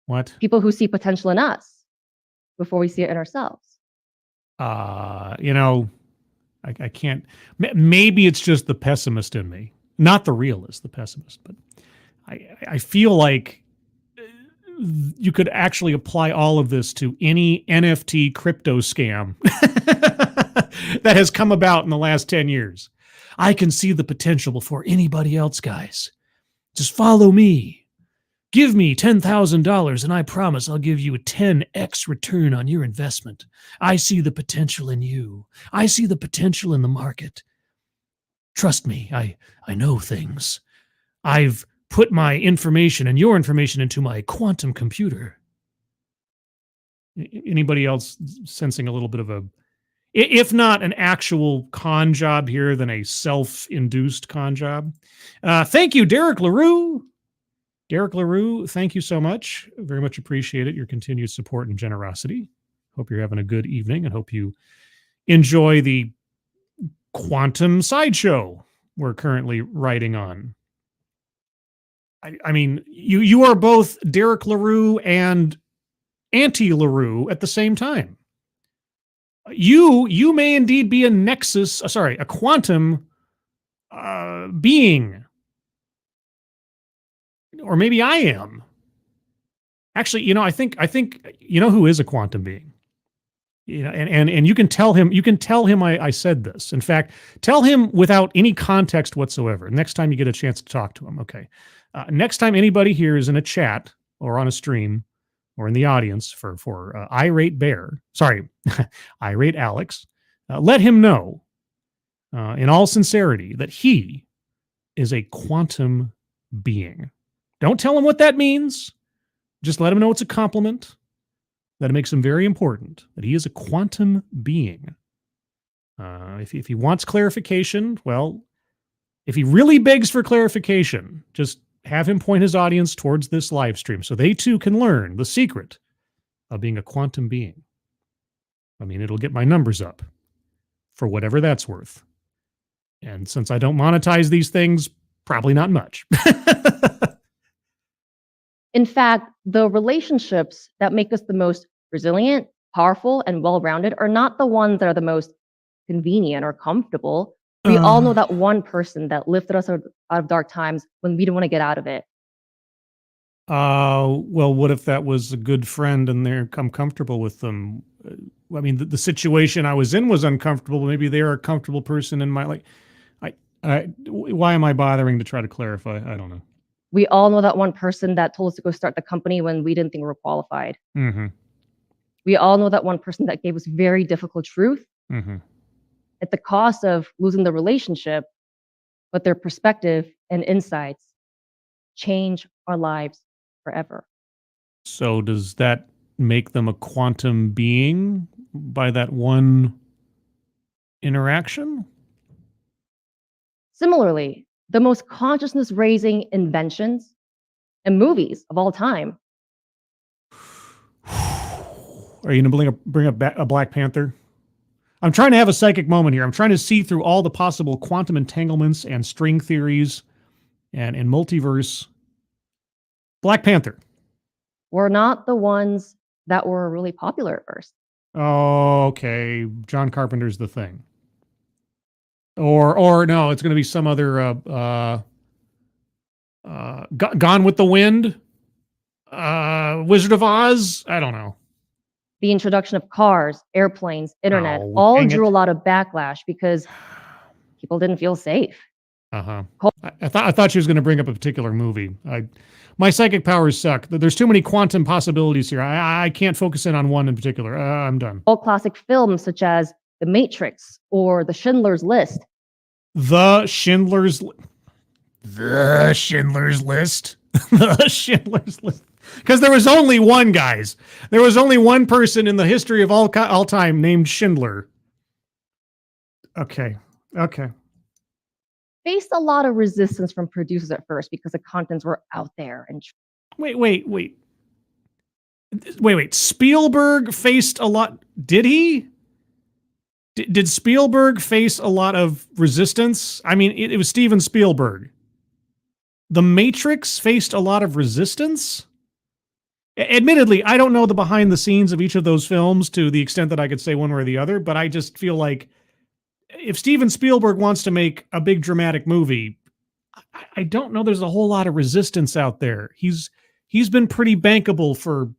What? People who see potential in us before we see it in ourselves. I can't. Maybe it's just the pessimist in me, not the realist, the pessimist. But I feel like you could actually apply all of this to any NFT crypto scam that has come about in the last 10 years. I can see the potential before anybody else, guys. Just follow me. Give me $10,000 and I promise I'll give you a 10x return on your investment. I see the potential in you. I see the potential in the market. Trust me, I know things. I've put my information and your information into my quantum computer. Anybody else sensing a little bit of a, if not an actual con job here, then a self-induced con job? Thank you, Derek LaRue. Derek LaRue, thank you so much. Very much appreciate it, your continued support and generosity. Hope you're having a good evening and hope you enjoy the quantum sideshow we're currently writing on. I mean, you are both Derek LaRue and Auntie LaRue at the same time. You may indeed be a nexus, a quantum being. Or maybe I am. Actually, I think who is a quantum being. And you can tell him I said this. In fact, tell him without any context whatsoever. Next time you get a chance to talk to him, okay? Next time anybody here is in a chat or on a stream or in the audience for irate bear, irate Alex, let him know in all sincerity that he is a quantum being. Don't tell him what that means. Just let him know it's a compliment. That makes him very important, that he is a quantum being. If he wants clarification, well, if he really begs for clarification, just have him point his audience towards this live stream so they too can learn the secret of being a quantum being. I mean, it'll get my numbers up for whatever that's worth. And since I don't monetize these things, probably not much. In fact, the relationships that make us the most resilient, powerful, and well-rounded are not the ones that are the most convenient or comfortable. We all know that one person that lifted us out of dark times when we didn't want to get out of it. Well, what if that was a good friend and I'm comfortable with them? I mean, the situation I was in was uncomfortable. Maybe they're a comfortable person in my life. Why am I bothering to try to clarify? I don't know. We all know that one person that told us to go start the company when we didn't think we were qualified. Mm-hmm. We all know that one person that gave us very difficult truth at the cost of losing the relationship, but their perspective and insights change our lives forever. So does that make them a quantum being by that one interaction? Similarly, the most consciousness-raising inventions and movies of all time. Are you going to bring up a Black Panther? I'm trying to have a psychic moment here. I'm trying to see through all the possible quantum entanglements and string theories and multiverse. Black Panther. Were not the ones that were really popular at first. Oh, okay. John Carpenter's The Thing. Or no, it's going to be some other Gone with the Wind, Wizard of Oz. I don't know. The introduction of cars, airplanes, internet, Oh, all dang drew it. a lot of backlash because people didn't feel safe. I thought she was going to bring up a particular movie. My psychic powers suck. There's too many quantum possibilities here. I can't focus in on one in particular. I'm done. All classic films such as The Matrix or The Schindler's List. The Schindler's List. The Schindler's List. Because there was only one, guys. There was only one person in the history of all time named Schindler. Okay. Faced a lot of resistance from producers at first because the contents were out there. And Wait. Spielberg faced a lot. Did he? Did Spielberg face a lot of resistance? I mean, it was Steven Spielberg. The Matrix faced a lot of resistance? Admittedly, I don't know the behind the scenes of each of those films to the extent that I could say one way or the other, but I just feel like if Steven Spielberg wants to make a big dramatic movie, I don't know there's a whole lot of resistance out there. He's been pretty bankable for,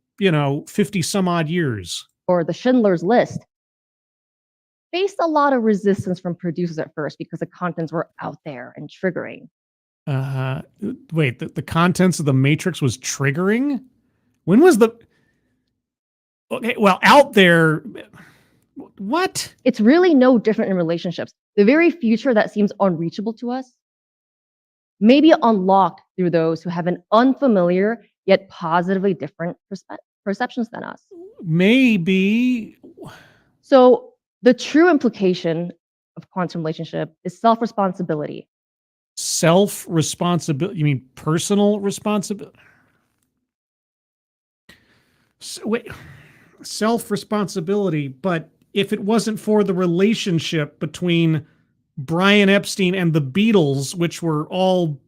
50 some odd years. or The Schindler's List. Faced a lot of resistance from producers at first because the contents were out there and triggering. Wait, the contents of The Matrix was triggering? When was the... Okay, well, out there... What? It's really no different in relationships. The very future that seems unreachable to us may be unlocked through those who have an unfamiliar yet positively different perceptions than us. Maybe. So the true implication of quantum relationship is self-responsibility. Self-responsibility? You mean personal responsibility? Wait, self-responsibility, but if it wasn't for the relationship between Brian Epstein and the Beatles, which were all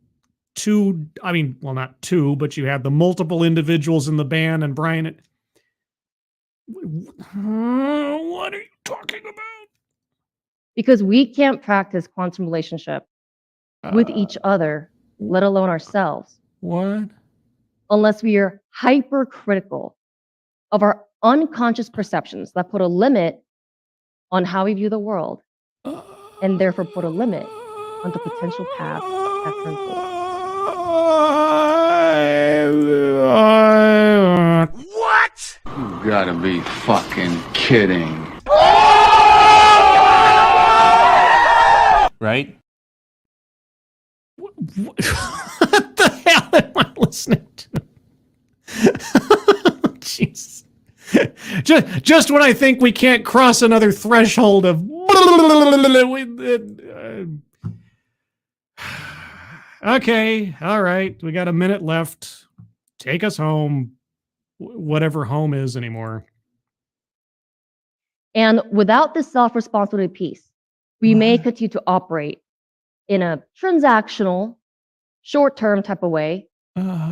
two, I mean, well, not two, but you had the multiple individuals in the band and Brian. What are you talking about? Because we can't practice quantum relationship with each other, let alone ourselves, What? unless we are hypercritical of our unconscious perceptions that put a limit on how we view the world, and therefore put a limit on the potential paths that turn forward. What? You gotta be fucking kidding. Right? What the hell am I listening to? Jeez. Just when I think we can't cross another threshold of okay, all right, we got a minute left. Take us home, whatever home is anymore. And without this self-responsibility piece, we may continue to operate in a transactional, short-term type of way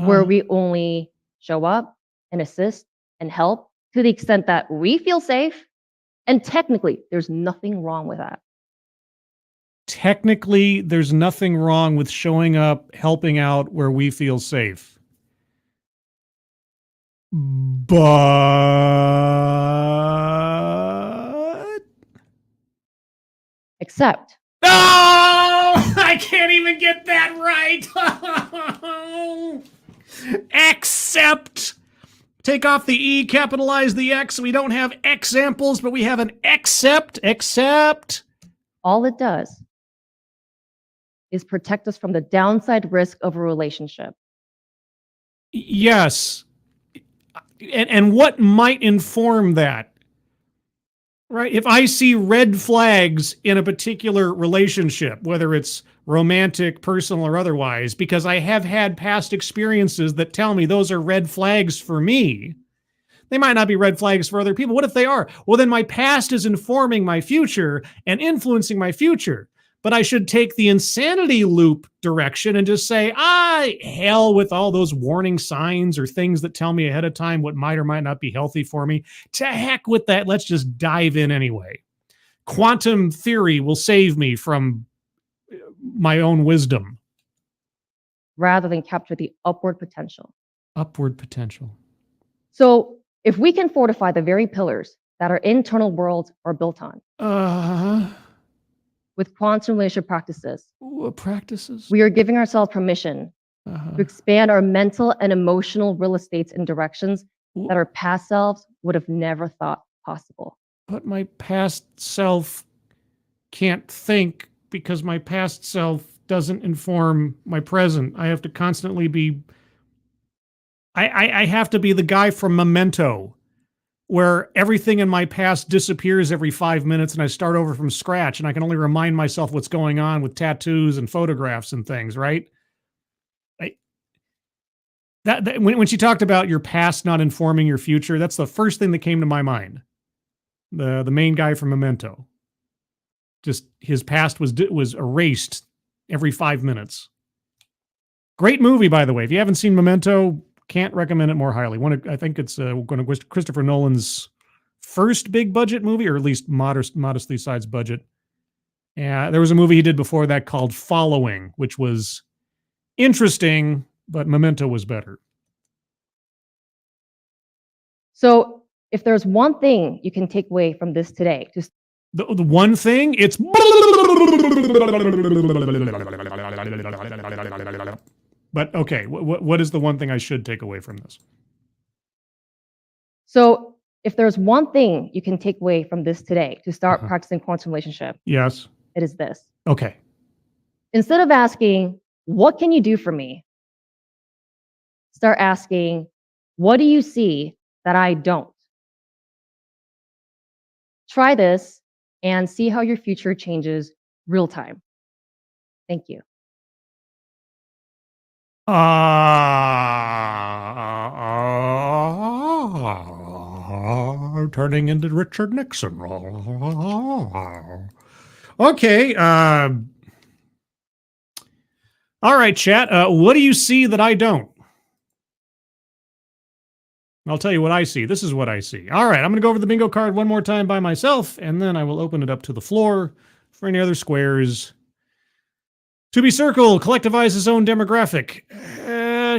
where we only show up and assist and help to the extent that we feel safe. And technically, there's nothing wrong with that. Technically, there's nothing wrong with showing up, helping out where we feel safe. But... Except... No! I can't even get that right! Except... Take off the E, capitalize the X. We don't have examples, but we have an except. all it does is protect us from the downside risk of a relationship. Yes. And what might inform that? Right? If I see red flags in a particular relationship, whether it's romantic, personal, or otherwise, because I have had past experiences that tell me those are red flags for me. They might not be red flags for other people. What if they are? Well, then my past is informing my future and influencing my future. But I should take the insanity loop direction and just say, hell with all those warning signs or things that tell me ahead of time what might or might not be healthy for me. To heck with that. Let's just dive in anyway. Quantum theory will save me from my own wisdom. Rather than capture the upward potential. Upward potential. So if we can fortify the very pillars that our internal worlds are built on with quantum relationship practices, we are giving ourselves permission to expand our mental and emotional real estates in directions that our past selves would have never thought possible. But my past self can't think because my past self doesn't inform my present. I have to constantly be... I have to be the guy from Memento, where everything in my past disappears every 5 minutes and I start over from scratch and I can only remind myself what's going on with tattoos and photographs and things, right? When she talked about your past not informing your future, that's the first thing that came to my mind. The main guy from Memento. Just his past was erased every 5 minutes. Great movie, by the way. If you haven't seen Memento, can't recommend it more highly. I think it's Christopher Nolan's first big budget movie, or at least modestly sized budget. There was a movie he did before that called Following, which was interesting, but Memento was better. So if there's one thing you can take away from this today, just the one thing, it's... But okay, what is the one thing I should take away from this? So if there's one thing you can take away from this today to start practicing quantum relationship, yes, it is this. Okay. Instead of asking, what can you do for me? Start asking, what do you see that I don't? Try this and see how your future changes real time. Thank you. Turning into Richard Nixon. Okay. All right, chat. What do you see that I don't? I'll tell you what I see. This is what I see. All right, I'm going to go over the bingo card one more time by myself, and then I will open it up to the floor for any other squares. To be circled, collectivize his own demographic.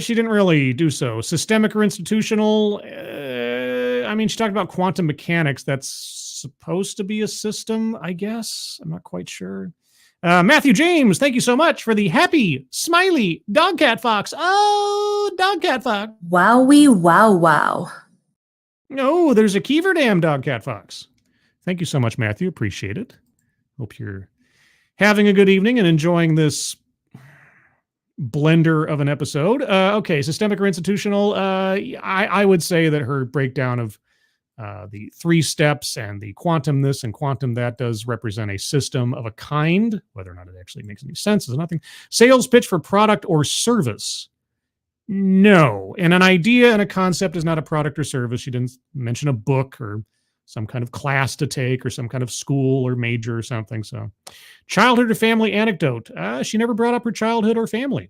She didn't really do so. Systemic or institutional? I mean, she talked about quantum mechanics. That's supposed to be a system, I guess. I'm not quite sure. Matthew James, thank you so much for the happy, smiley dog cat fox. Oh, dog cat fox. Wowie, wow, wow. No, there's a Kiever Dam dog cat fox. Thank you so much, Matthew. Appreciate it. Hope you're having a good evening and enjoying this blender of an episode. Okay, systemic or institutional. I would say that her breakdown of the 3 steps and the quantum this and quantum that does represent a system of a kind. Whether or not it actually makes any sense is nothing. Sales pitch for product or service. No. And an idea and a concept is not a product or service. She didn't mention a book or some kind of class to take or some kind of school or major or something. So childhood or family anecdote. She never brought up her childhood or family.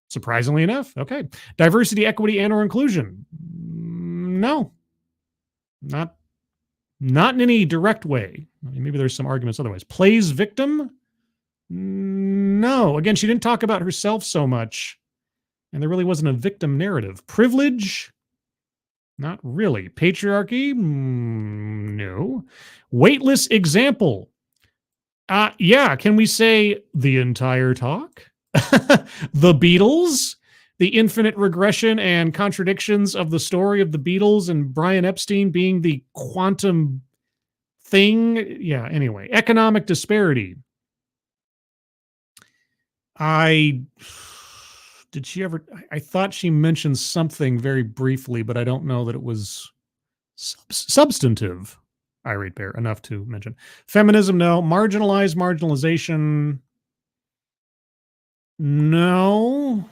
Surprisingly enough. Okay. Diversity, equity, and or inclusion. No. Not in any direct way. I mean, maybe there's some arguments otherwise. Plays victim? No. Again, she didn't talk about herself so much, and there really wasn't a victim narrative. Privilege? Not really. Patriarchy? No. Weightless example? Yeah. Can we say the entire talk? The Beatles? The infinite regression and contradictions of the story of the Beatles and Brian Epstein being the quantum thing. Yeah, anyway. Economic disparity. I thought she mentioned something very briefly, but I don't know that it was substantive. Irate Bear, enough to mention. Feminism, no. Marginalization. No.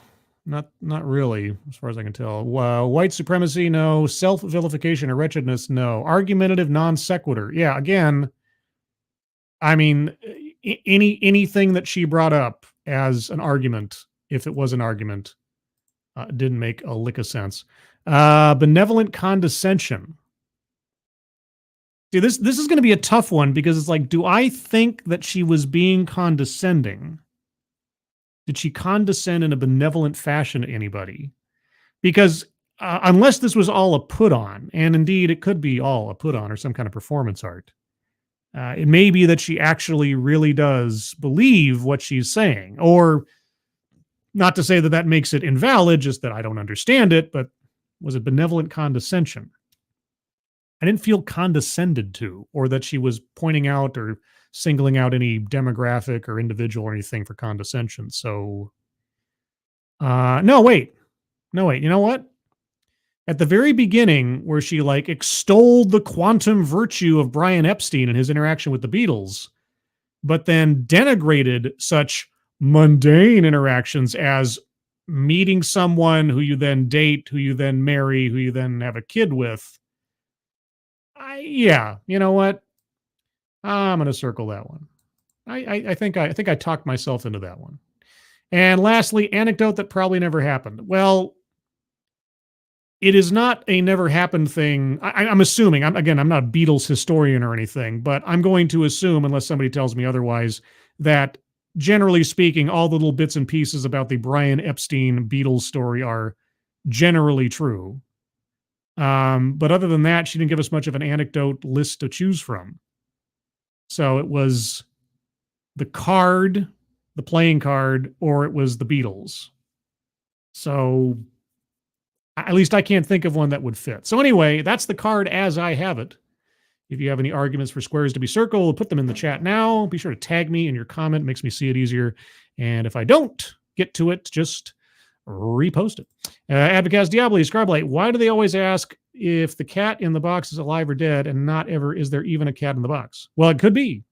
Not really, as far as I can tell. White supremacy, no. Self-vilification or wretchedness, no. Argumentative non sequitur. Yeah, again, I mean, anything that she brought up as an argument, if it was an argument, didn't make a lick of sense. Benevolent condescension. See, this is going to be a tough one because it's like, do I think that she was being condescending? Did she condescend in a benevolent fashion to anybody? Because unless this was all a put on, and indeed it could be all a put on or some kind of performance art, it may be that she actually really does believe what she's saying. Or not to say that that makes it invalid, just that I don't understand it, but was it benevolent condescension? I didn't feel condescended to, or that she was pointing out or singling out any demographic or individual or anything for condescension. So, no, wait. You know what? At the very beginning, where she like extolled the quantum virtue of Brian Epstein and his interaction with the Beatles, but then denigrated such mundane interactions as meeting someone who you then date, who you then marry, who you then have a kid with. Yeah, you know what? I'm going to circle that one. I think I talked myself into that one. And lastly, anecdote that probably never happened. Well, it is not a never happened thing. I'm assuming, I'm not a Beatles historian or anything, but I'm going to assume, unless somebody tells me otherwise, that generally speaking, all the little bits and pieces about the Brian Epstein Beatles story are generally true. But other than that, she didn't give us much of an anecdote list to choose from. So it was the card, the playing card, or it was the Beatles. So at least I can't think of one that would fit. So anyway, that's the card as I have it. If you have any arguments for squares to be circled, put them in the chat now. Be sure to tag me in your comment. It makes me see it easier. And if I don't get to it, just repost it. Advocaz Diabli, Scribelight, why do they always ask if the cat in the box is alive or dead and not ever is there even a cat in the box? Well, it could be.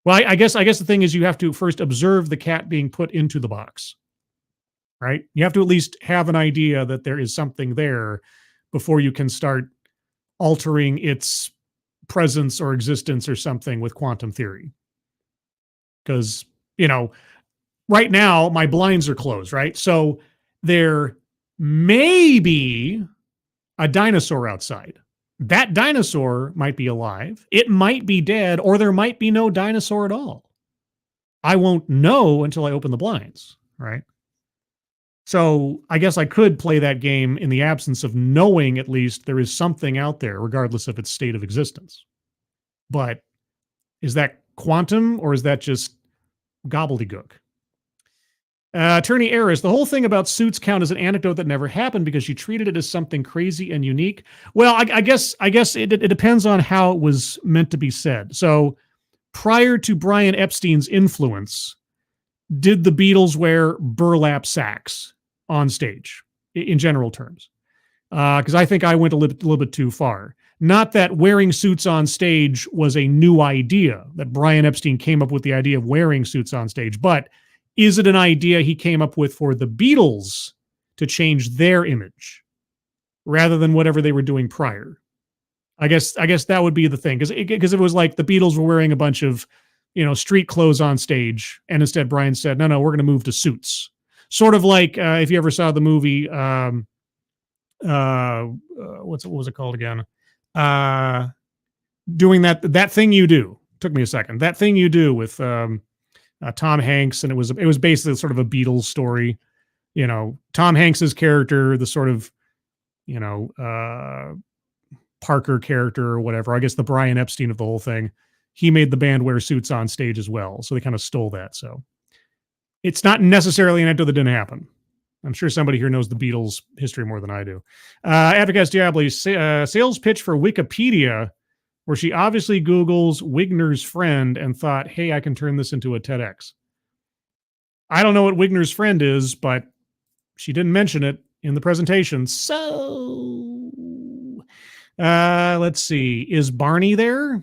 Well, I guess the thing is you have to first observe the cat being put into the box, right? You have to at least have an idea that there is something there before you can start altering its presence or existence or something with quantum theory. because, right now my blinds are closed, right? So there may be a dinosaur outside. That dinosaur might be alive. It might be dead, or there might be no dinosaur at all. I won't know until I open the blinds, right? So I guess I could play that game in the absence of knowing at least there is something out there, regardless of its state of existence. But is that quantum or is that just gobbledygook? Attorney Eris, the whole thing about suits count as an anecdote that never happened because she treated it as something crazy and unique. Well, I guess it depends on how it was meant to be said. So prior to Brian Epstein's influence, did the Beatles wear burlap sacks on stage in general terms? Because I think I went a little bit too far. Not that wearing suits on stage was a new idea, that Brian Epstein came up with the idea of wearing suits on stage, but is it an idea he came up with for the Beatles to change their image rather than whatever they were doing prior? I guess that would be the thing, because it was like the Beatles were wearing a bunch of street clothes on stage, and instead Brian said, no, we're going to move to suits. Sort of like if you ever saw the movie, what was it called again? Doing that thing you do. Took me a second. That thing you do with Tom Hanks, and it was basically sort of a Beatles story. Tom Hanks's character, the sort of Parker character or whatever. I guess the Brian Epstein of the whole thing. He made the band wear suits on stage as well, so they kind of stole that. So it's not necessarily an anecdote that didn't happen. I'm sure somebody here knows the Beatles history more than I do. Advocates Diablo, sales pitch for Wikipedia, where she obviously Googles Wigner's friend and thought, hey, I can turn this into a TEDx. I don't know what Wigner's friend is, but she didn't mention it in the presentation. So let's see. Is Barney there?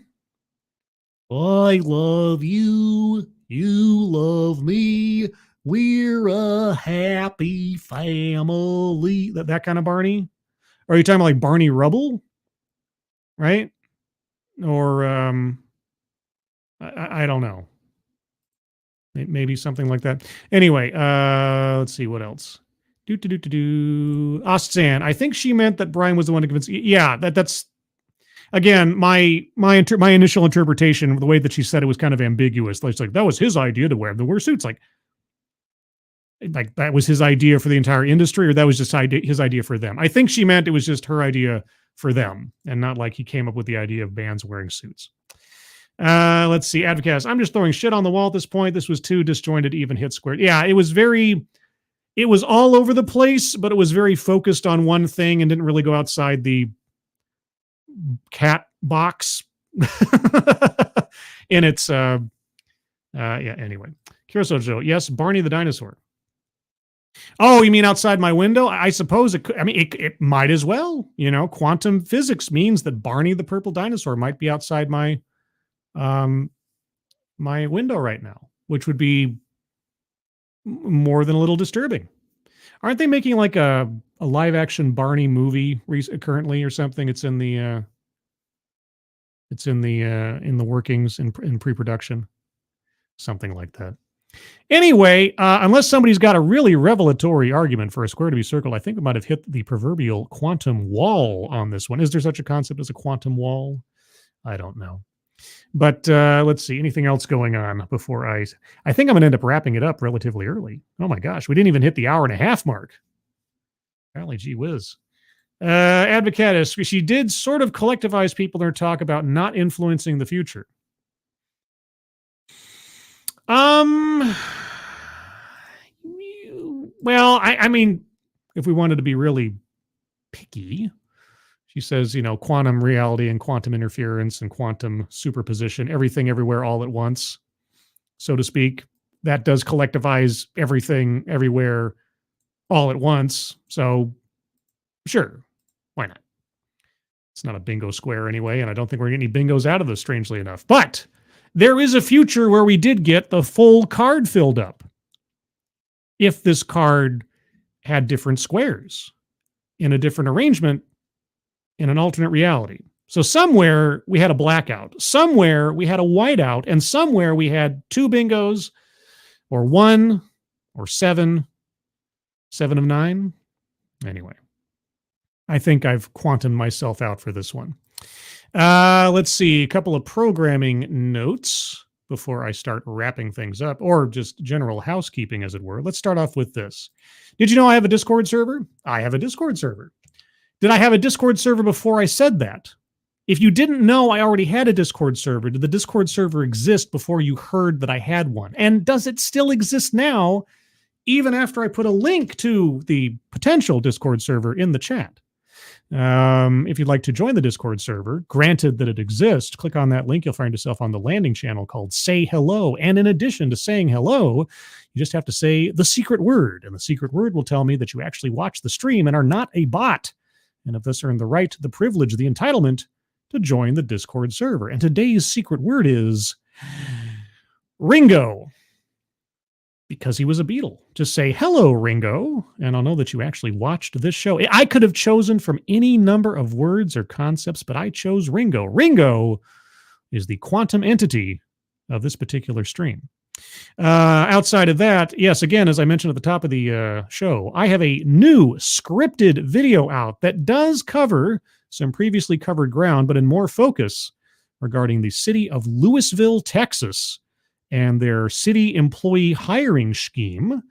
I love you. You love me. We're a happy family. That kind of Barney? Or are you talking about like Barney Rubble? Right? Or I don't know. Maybe something like that. Anyway, let's see what else. Ostsan, I think she meant that Brian was the one to convince. Yeah, that's again my initial interpretation. The way that she said it was kind of ambiguous. It's like that was his idea to wear suits. Like that was his idea for the entire industry, or that was just his idea for them. I think she meant it was just her idea for them, and not like he came up with the idea of bands wearing suits. Let's see, Advocast. I'm just throwing shit on the wall at this point. This was too disjointed, even hit squared. Yeah, it was all over the place, but it was very focused on one thing and didn't really go outside the cat box in its, anyway. Kirasojo, yes, Barney the dinosaur. Oh, you mean outside my window? I suppose it could. I mean, it might as well. Quantum physics means that Barney the purple dinosaur might be outside my my window right now, which would be more than a little disturbing. Aren't they making like a live action Barney movie currently or something? It's in the workings in pre-production, something like that. Anyway, unless somebody's got a really revelatory argument for a square to be circled, I think we might have hit the proverbial quantum wall on this one. Is there such a concept as a quantum wall? I don't know. But let's see. Anything else going on before I think I'm going to end up wrapping it up relatively early. Oh my gosh, we didn't even hit the hour-and-a-half mark. Apparently, gee whiz. Advocatus, she did sort of collectivize people in her talk about not influencing the future. Well, I mean, if we wanted to be really picky, she says, quantum reality and quantum interference and quantum superposition, everything everywhere all at once, so to speak. That does collectivize everything everywhere all at once. So sure, why not? It's not a bingo square anyway, and I don't think we're getting any bingos out of this, strangely enough. But there is a future where we did get the full card filled up. If this card had different squares in a different arrangement in an alternate reality. So somewhere we had a blackout, somewhere we had a whiteout, and somewhere we had 2 bingos or 1 or 7 of 9. Anyway, I think I've quantumed myself out for this one. Let's see, a couple of programming notes before I start wrapping things up, or just general housekeeping, as it were. Let's start off with this. Did you know I have a Discord server? I have a Discord server. Did I have a Discord server before I said that? If you didn't know I already had a Discord server, did the Discord server exist before you heard that I had one? And does it still exist now, even after I put a link to the potential Discord server in the chat? If you'd like to join the Discord server, granted that it exists, click on that link. You'll find yourself on the landing channel called Say Hello. And in addition to saying hello, you just have to say the secret word. And the secret word will tell me that you actually watch the stream and are not a bot. And have thus earned the right, the privilege, the entitlement to join the Discord server. And today's secret word is Ringo. Because he was a Beatle. Just say, hello, Ringo, and I'll know that you actually watched this show. I could have chosen from any number of words or concepts, but I chose Ringo. Ringo is the quantum entity of this particular stream. Outside of that, yes, again, as I mentioned at the top of the show, I have a new scripted video out that does cover some previously covered ground, but in more focus regarding the city of Louisville, Texas, and their city employee hiring scheme.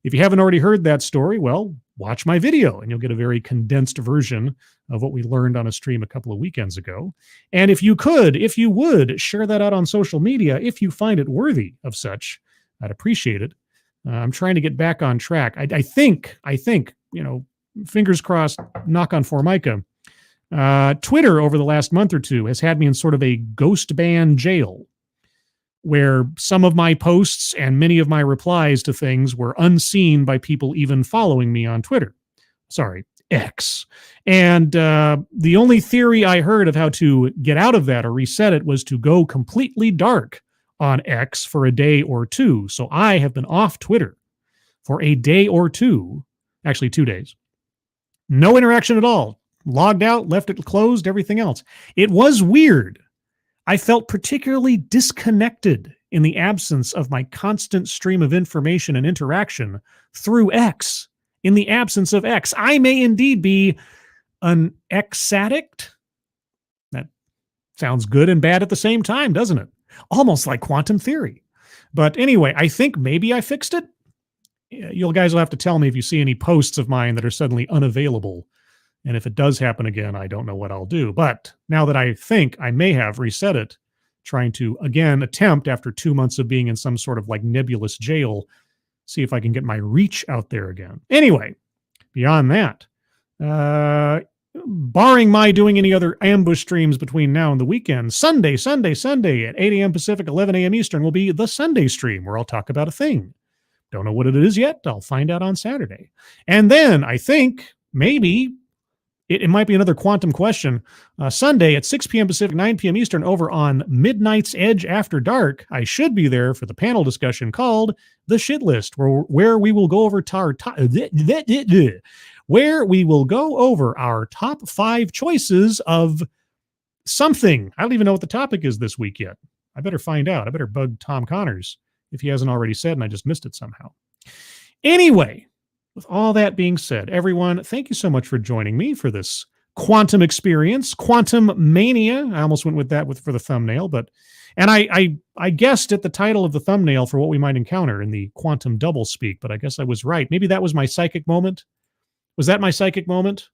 If you haven't already heard that story, well, watch my video and you'll get a very condensed version of what we learned on a stream a couple of weekends ago. And if you would, share that out on social media if you find it worthy of such, I'd appreciate it. I'm trying to get back on track. I think, fingers crossed, knock on Formica. Twitter over the last month or two has had me in sort of a ghost ban jail, where some of my posts and many of my replies to things were unseen by people even following me on Twitter. Sorry, X. And the only theory I heard of how to get out of that or reset it was to go completely dark on X for a day or two. So I have been off Twitter for a day or two, actually 2 days. No interaction at all. Logged out, left it closed, everything else. It was weird. I felt particularly disconnected in the absence of my constant stream of information and interaction through X. In the absence of X, I may indeed be an X addict. That sounds good and bad at the same time, doesn't it? Almost like quantum theory. But anyway, I think maybe I fixed it. You guys will have to tell me if you see any posts of mine that are suddenly unavailable. And if it does happen again, I don't know what I'll do. But now that I think I may have reset it, trying to, again, attempt after 2 months of being in some sort of like nebulous jail, see if I can get my reach out there again. Anyway, beyond that, barring my doing any other ambush streams between now and the weekend, Sunday at 8 a.m. Pacific, 11 a.m. Eastern will be the Sunday stream where I'll talk about a thing. Don't know what it is yet. I'll find out on Saturday. And then I think maybe it might be another quantum question. Sunday at 6 p.m. Pacific, 9 p.m. Eastern over on Midnight's Edge After Dark. I should be there for the panel discussion called The Shit List, where we will go over our top 5 choices of something. I don't even know what the topic is this week yet. I better find out. I better bug Tom Connors if he hasn't already said and I just missed it somehow. Anyway, with all that being said, everyone, thank you so much for joining me for this quantum experience, quantum mania. I almost went with that for the thumbnail, and I guessed at the title of the thumbnail for what we might encounter in the quantum double speak, but I guess I was right. Maybe that was my psychic moment. Was that my psychic moment?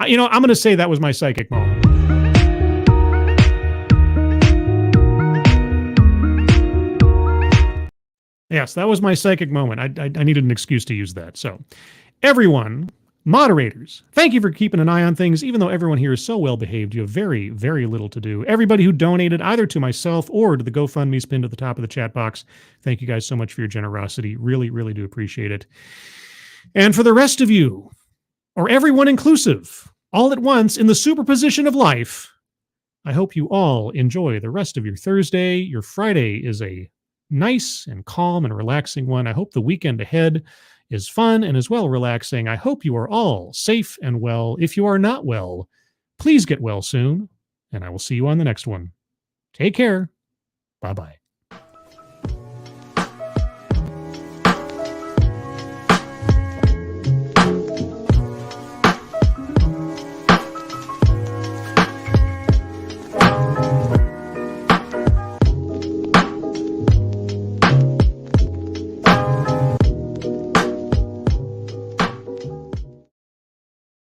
I'm going to say that was my psychic moment. Yes, that was my psychic moment. I needed an excuse to use that. So, everyone, moderators, thank you for keeping an eye on things. Even though everyone here is so well behaved, you have very, very little to do. Everybody who donated either to myself or to the GoFundMe pinned to the top of the chat box, thank you guys so much for your generosity. Really, really do appreciate it. And for the rest of you, or everyone inclusive, all at once in the superposition of life, I hope you all enjoy the rest of your Thursday. Your Friday is a nice and calm and relaxing one. I hope the weekend ahead is fun and as well relaxing. I hope you are all safe and well. If you are not well, please get well soon. and I will see you on the next one. Take care. Bye-bye.